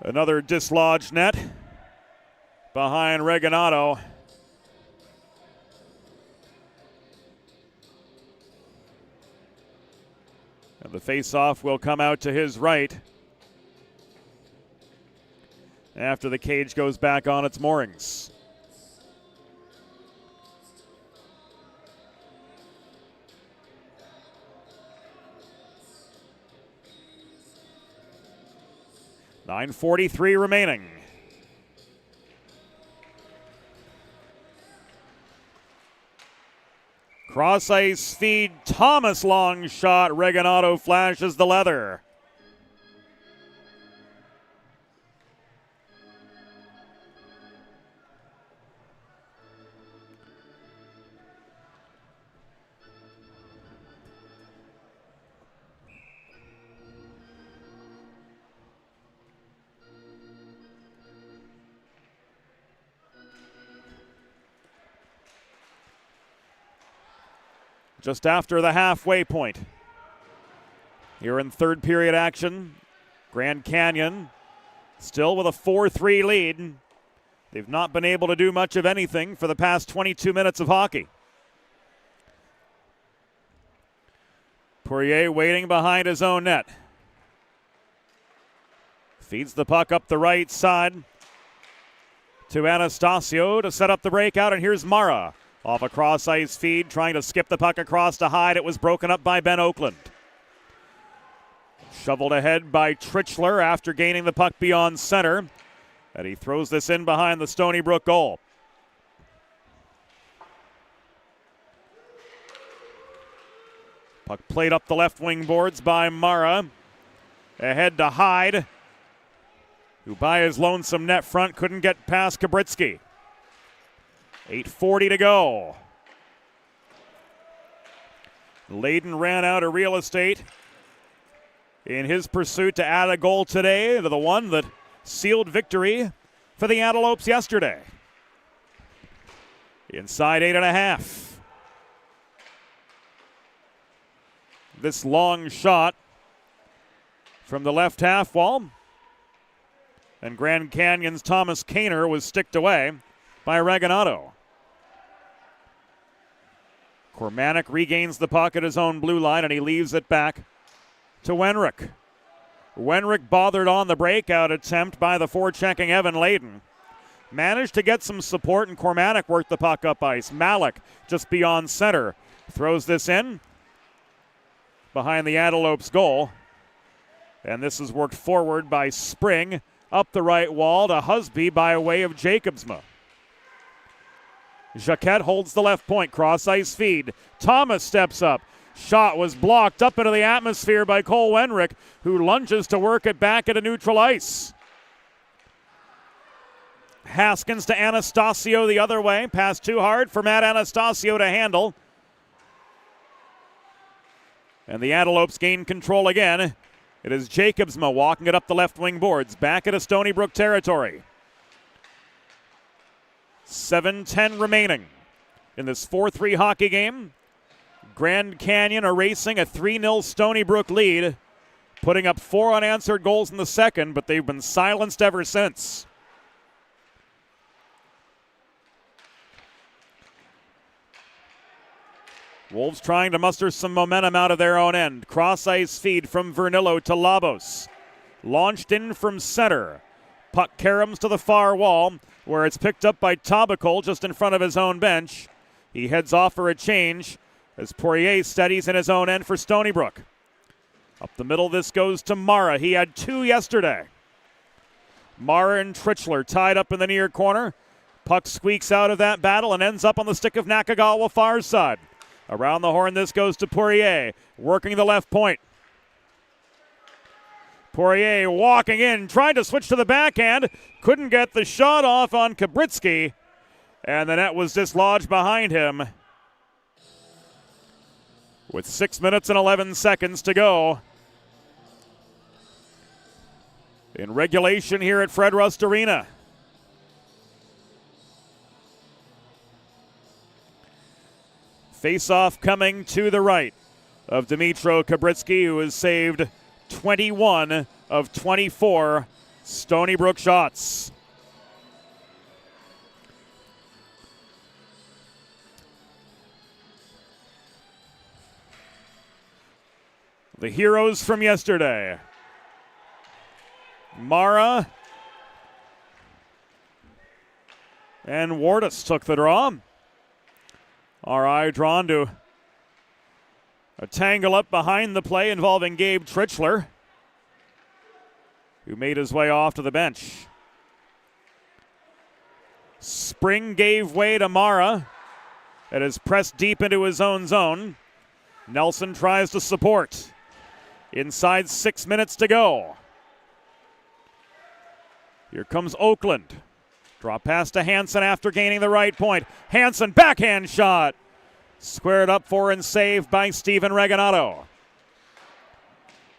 Another dislodged net behind Regalado. And the face-off will come out to his right after the cage goes back on its moorings. .9:43 remaining. Cross ice feed, Thomas long shot. Regalado flashes the leather. Just after the halfway point. Here in third period action, Grand Canyon still with a 4-3 lead. They've not been able to do much of anything for the past 22 minutes of hockey. Poirier waiting behind his own net. Feeds the puck up the right side to Anastasio to set up the breakout, and here's Mara. Off a cross-ice feed, trying to skip the puck across to Hyde. It was broken up by Ben Oakland. Shoveled ahead by Trichler after gaining the puck beyond center. And he throws this in behind the Stony Brook goal. Puck played up the left wing boards by Mara. Ahead to Hyde, who by his lonesome net front couldn't get past Kubritsky. 8:40 to go. Layden ran out of real estate in his pursuit to add a goal today to the one that sealed victory for the Antelopes yesterday. Inside 8.5. This long shot from the left half wall. And Grand Canyon's Thomas Kaner was sticked away by Regalado. Kormanek regains the puck at his own blue line, and he leaves it back to Wenrick. Wenrick, bothered on the breakout attempt by the forechecking Evan Layden, managed to get some support, and Kormanek worked the puck up ice. Malik just beyond center throws this in behind the Antelopes goal, and this is worked forward by Spring up the right wall to Husby by way of Jacobsma. Jacquette holds the left point, cross-ice feed. Thomas steps up. Shot was blocked up into the atmosphere by Cole Wenrick, who lunges to work it back into neutral ice. Haskins to Anastasio the other way. Pass too hard for Matt Anastasio to handle. And the Antelopes gain control again. It is Jacobsma walking it up the left wing boards, back into Stony Brook territory. 7:10 remaining in this 4-3 hockey game. Grand Canyon erasing a 3-0 Stony Brook lead, putting up 4 unanswered goals in the second, but they've been silenced ever since. Wolves trying to muster some momentum out of their own end. Cross-ice feed from Vernillo to Labos. Launched in from center. Puck caroms to the far wall, where it's picked up by Tabakol just in front of his own bench. He heads off for a change as Poirier steadies in his own end for Stony Brook. Up the middle, this goes to Mara. He had 2 yesterday. Mara and Trichler tied up in the near corner. Puck squeaks out of that battle and ends up on the stick of Nakagawa far side. Around the horn, this goes to Poirier, working the left point. Poirier walking in, trying to switch to the backhand. Couldn't get the shot off on Kubritsky, and the net was dislodged behind him. With 6 minutes and 11 seconds to go in regulation here at Fred Rust Arena. Face-off coming to the right of Dmytro Kubritsky, who has saved 21 of 24 Stony Brook shots. The heroes from yesterday. Mara and Wardus took the draw. Our eye drawn to a tangle up behind the play involving Gabe Trichler, who made his way off to the bench. Spring gave way to Mara. It is pressed deep into his own zone. Nelson tries to support. Inside 6 minutes to go. Here comes Oakland. Drop pass to Hansen after gaining the right point. Hansen, backhand shot. Squared up for and saved by Steven Reginato.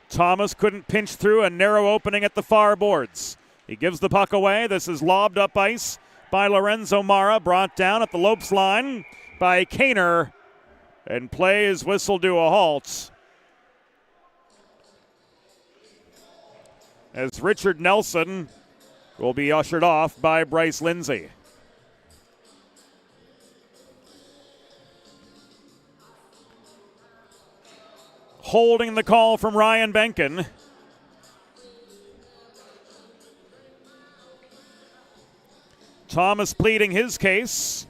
Thomas couldn't pinch through a narrow opening at the far boards. He gives the puck away. This is lobbed up ice by Lorenzo Mara, brought down at the Lopes line by Kaner, and play is whistled to a halt as Richard Nelson will be ushered off by Bryce Lindsay. Holding the call from Ryan Benkin. Thomas pleading his case.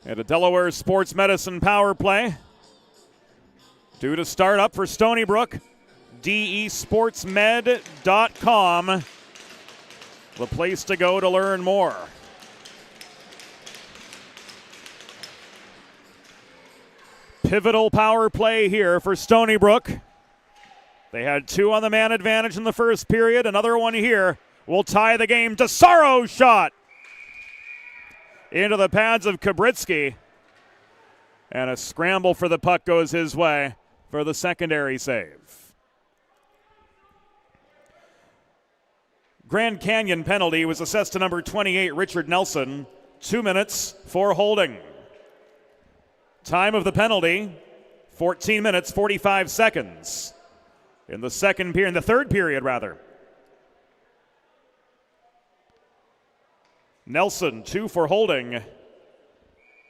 And a Delaware Sports Medicine power play due to start up for Stony Brook. DESportsmed.com, the place to go to learn more. Pivotal power play here for Stony Brook. They had two on the man advantage in the first period. Another one here will tie the game. DeSaro's shot into the pads of Kubritsky. And a scramble for the puck goes his way for the secondary save. Grand Canyon penalty was assessed to number 28, Richard Nelson. 2 minutes for holding. Time of the penalty, 14 minutes, 45 seconds. In the third period, rather. Nelson, 2 for holding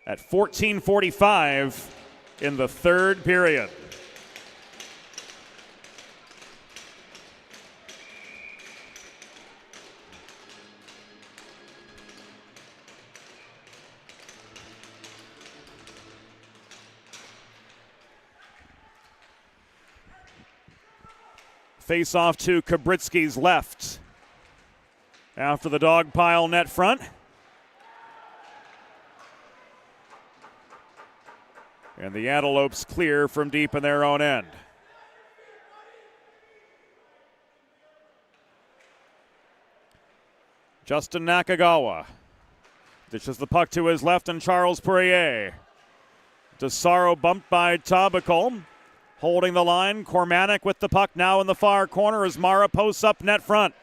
at 14:45 in the third period. Face off to Kubritsky's left. After the dog pile net front. And the Antelopes clear from deep in their own end. Justin Nakagawa dishes the puck to his left and Charles Poirier. DeSaro bumped by Tabacol. Holding the line, Cormanic with the puck now in the far corner as Mara posts up net front.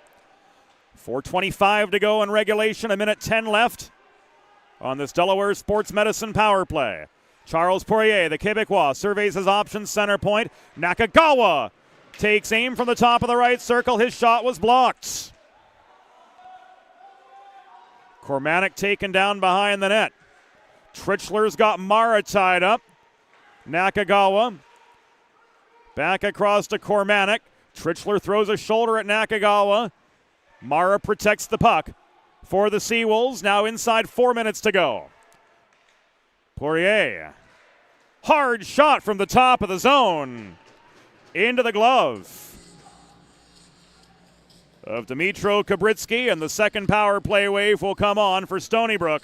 4:25 to go in regulation, 1:10 left on this Delaware Sports Medicine power play. Charles Poirier, the Quebecois, surveys his options center point. Nakagawa takes aim from the top of the right circle. His shot was blocked. Cormanic taken down behind the net. Trichler's got Mara tied up. Nakagawa back across to Cormanic. Trichler throws a shoulder at Nakagawa. Mara protects the puck for the Seawolves. Now inside 4 minutes to go. Poirier. Hard shot from the top of the zone. Into the glove of Dmytro Kubritsky, and the second power play wave will come on for Stony Brook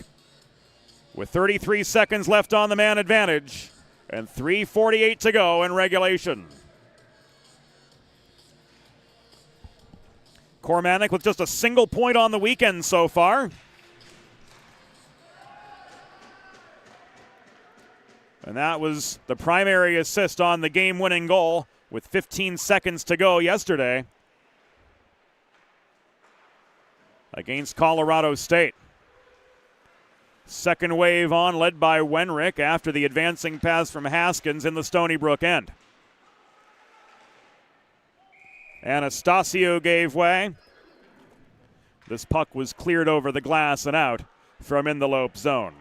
with 33 seconds left on the man advantage and 3:48 to go in regulation. Cormanek with just a single point on the weekend so far. And that was the primary assist on the game-winning goal with 15 seconds to go yesterday against Colorado State. Second wave on, led by Wenrick after the advancing pass from Haskins in the Stony Brook end. Anastasio gave way. This puck was cleared over the glass and out from in the Lope zone.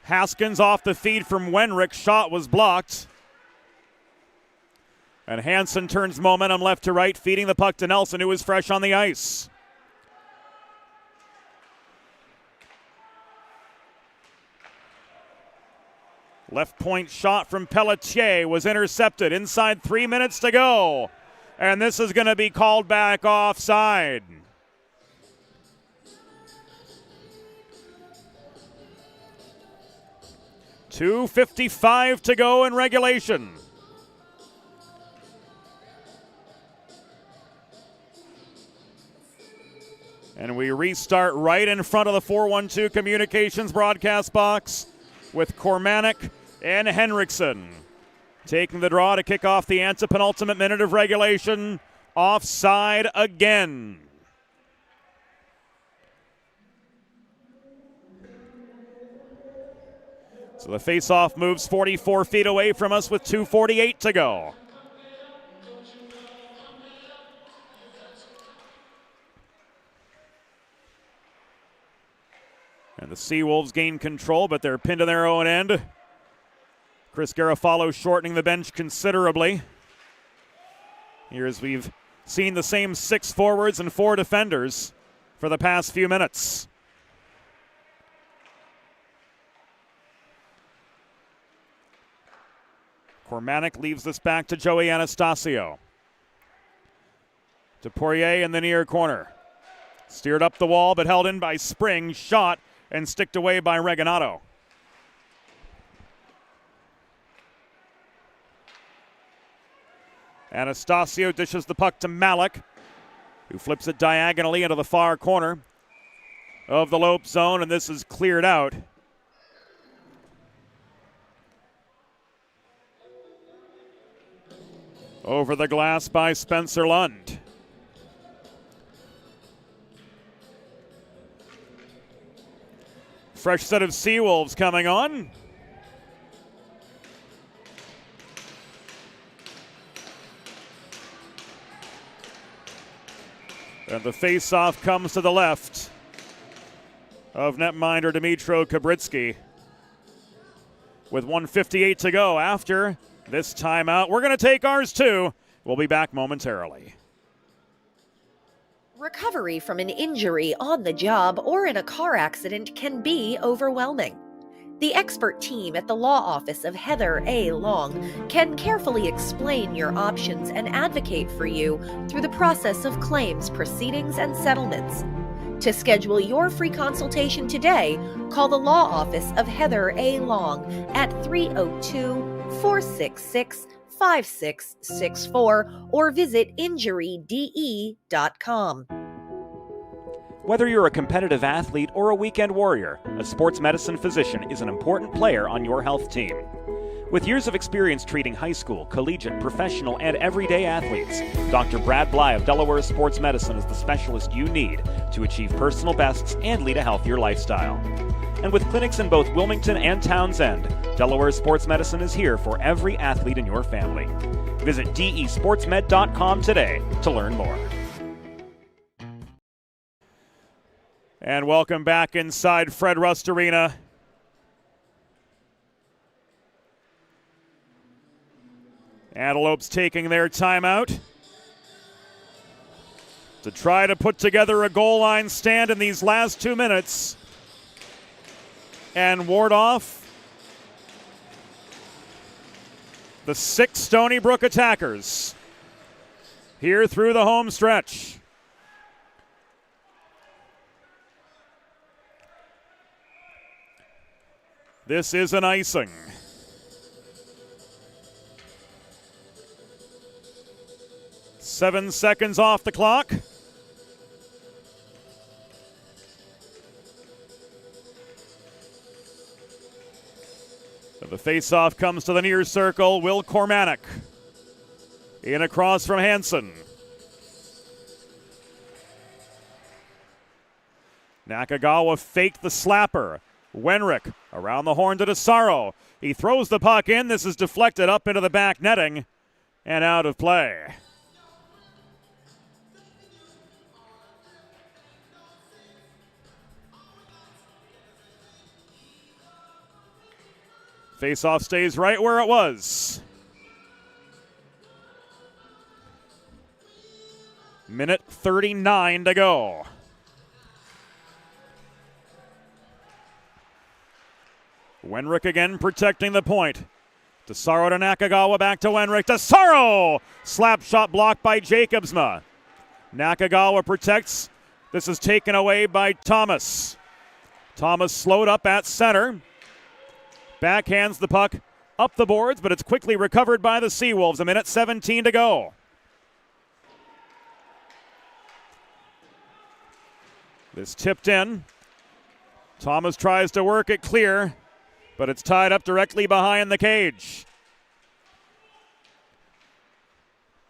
Haskins off the feed from Wenrick. Shot was blocked. And Hansen turns momentum left to right, feeding the puck to Nelson, who is fresh on the ice. Left point shot from Pelletier was intercepted. Inside 3 minutes to go. And this is going to be called back offside. .255 to go in regulation. And we restart right in front of the 412 Communications broadcast box with Cormanek and Henriksen taking the draw to kick off the antepenultimate minute of regulation. Offside again. So the faceoff moves 44 feet away from us with 2:48 to go. And the Seawolves gain control, but they're pinned to their own end. Chris Garofalo shortening the bench considerably. Here as we've seen the same 6 forwards and 4 defenders for the past few minutes. Cormanek leaves this back to Joey Anastasio. To Poirier in the near corner. Steered up the wall, but held in by Spring. Shot and sticked away by Reginato. Anastasio dishes the puck to Malik, who flips it diagonally into the far corner of the Lope zone, and this is cleared out. Over the glass by Spencer Lund. Fresh set of Seawolves coming on. And the face-off comes to the left of netminder Dmytro Kubritsky with 1:58 to go after this timeout. We're going to take ours too. We'll be back momentarily. Recovery from an injury on the job or in a car accident can be overwhelming. The expert team at the law office of Heather A. Long can carefully explain your options and advocate for you through the process of claims, proceedings, and settlements. To schedule your free consultation today, call the law office of Heather A. Long at 302-466-5664 or visit injuryde.com. Whether you're a competitive athlete or a weekend warrior, a sports medicine physician is an important player on your health team. With years of experience treating high school, collegiate, professional, and everyday athletes, Dr. Brad Bly of Delaware Sports Medicine is the specialist you need to achieve personal bests and lead a healthier lifestyle. And with clinics in both Wilmington and Townsend, Delaware Sports Medicine is here for every athlete in your family. Visit desportsmed.com today to learn more. And welcome back inside Fred Rust Arena. Antelopes taking their timeout to try to put together a goal line stand in these last 2 minutes and ward off the 6 Stony Brook attackers here through the home stretch. This is an icing. Seven seconds off the clock. The face-off comes to the near circle. Will Cormanick in across from Hansen. Nakagawa faked the slapper. Wenrick around the horn to DeSaro. He throws the puck in. This is deflected up into the back netting and out of play. Face-off stays right where it was. Minute 39 to go. Wenrick again protecting the point. DeSaro to Nakagawa, back to Wenrick. DeSaro! Slap shot blocked by Jacobsma. Nakagawa protects. This is taken away by Thomas. Thomas slowed up at center. Backhands the puck up the boards, but it's quickly recovered by the Seawolves. A minute 17 to go. This tipped in. Thomas tries to work it clear, but it's tied up directly behind the cage.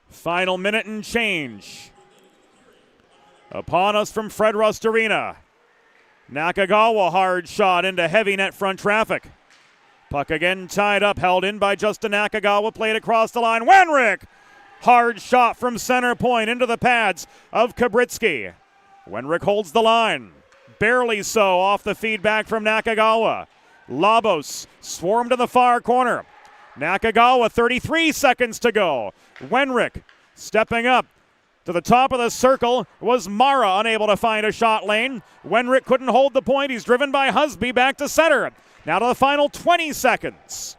Final minute and change. Upon us from Fred Rust Arena. Nakagawa hard shot into heavy net front traffic. Puck again tied up, held in by Justin Nakagawa, played across the line. Wenrick! Hard shot from center point into the pads of Kubritsky. Wenrick holds the line. Barely so off the feedback from Nakagawa. Labos swarmed to the far corner. Nakagawa, 33 seconds to go. Wenrick stepping up to the top of the circle was Mara, unable to find a shot lane. Wenrick couldn't hold the point. He's driven by Husby back to center. Now to the final 20 seconds.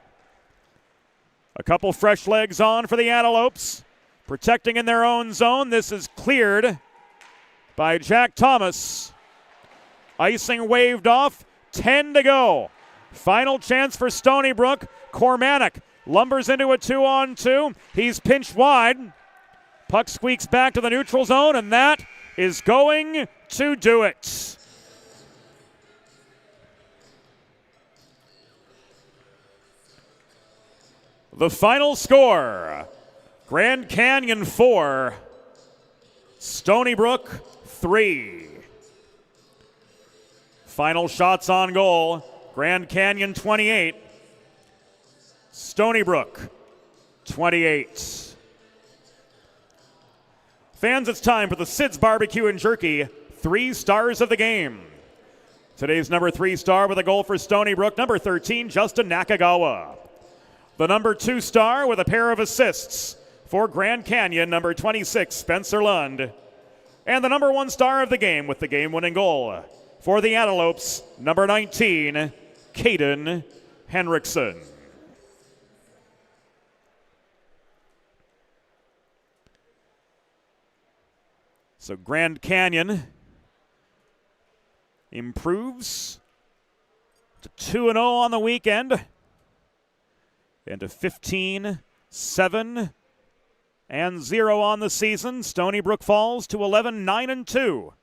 A couple fresh legs on for the Antelopes. Protecting in their own zone. This is cleared by Jack Thomas. Icing waved off. 10 to go. Final chance for Stony Brook. Cormanick lumbers into a 2-on-2. He's pinched wide. Puck squeaks back to the neutral zone, and that is going to do it. The final score, Grand Canyon 4, Stony Brook 3. Final shots on goal, Grand Canyon 28, Stony Brook 28. Fans, it's time for the Sid's Barbecue and Jerky 3 stars of the game. Today's number 3 star with a goal for Stony Brook, number 13, Justin Nakagawa. The number 2 star with a pair of assists for Grand Canyon, number 26, Spencer Lund. And the number 1 star of the game with the game-winning goal for the Antelopes, number 19, Caden Henriksen. So Grand Canyon improves to 2-0 on the weekend and to 15-7-0 on the season. Stony Brook falls to 11-9-2.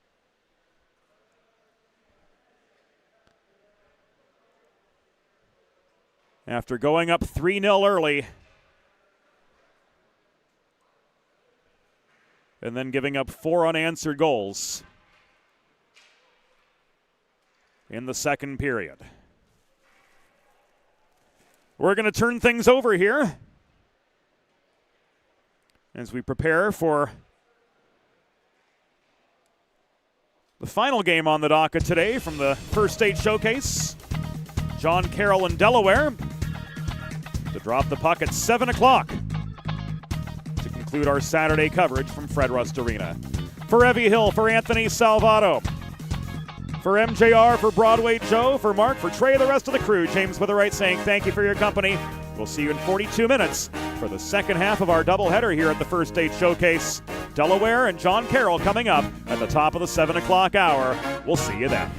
After going up 3-0 early and then giving up 4 unanswered goals in the second period. We're going to turn things over here as we prepare for The final game on the docket today from the First State Showcase, John Carroll in Delaware to drop the puck at 7 o'clock to conclude our Saturday coverage from Fred Rust Arena. For Evie Hill, for Anthony Salvato, for MJR, for Broadway Joe, for Mark, for Trey, the rest of the crew, James Witherite saying thank you for your company. We'll see you in 42 minutes for the second half of our doubleheader here at the First State Showcase. Delaware and John Carroll coming up at the top of the 7 o'clock hour. We'll see you then.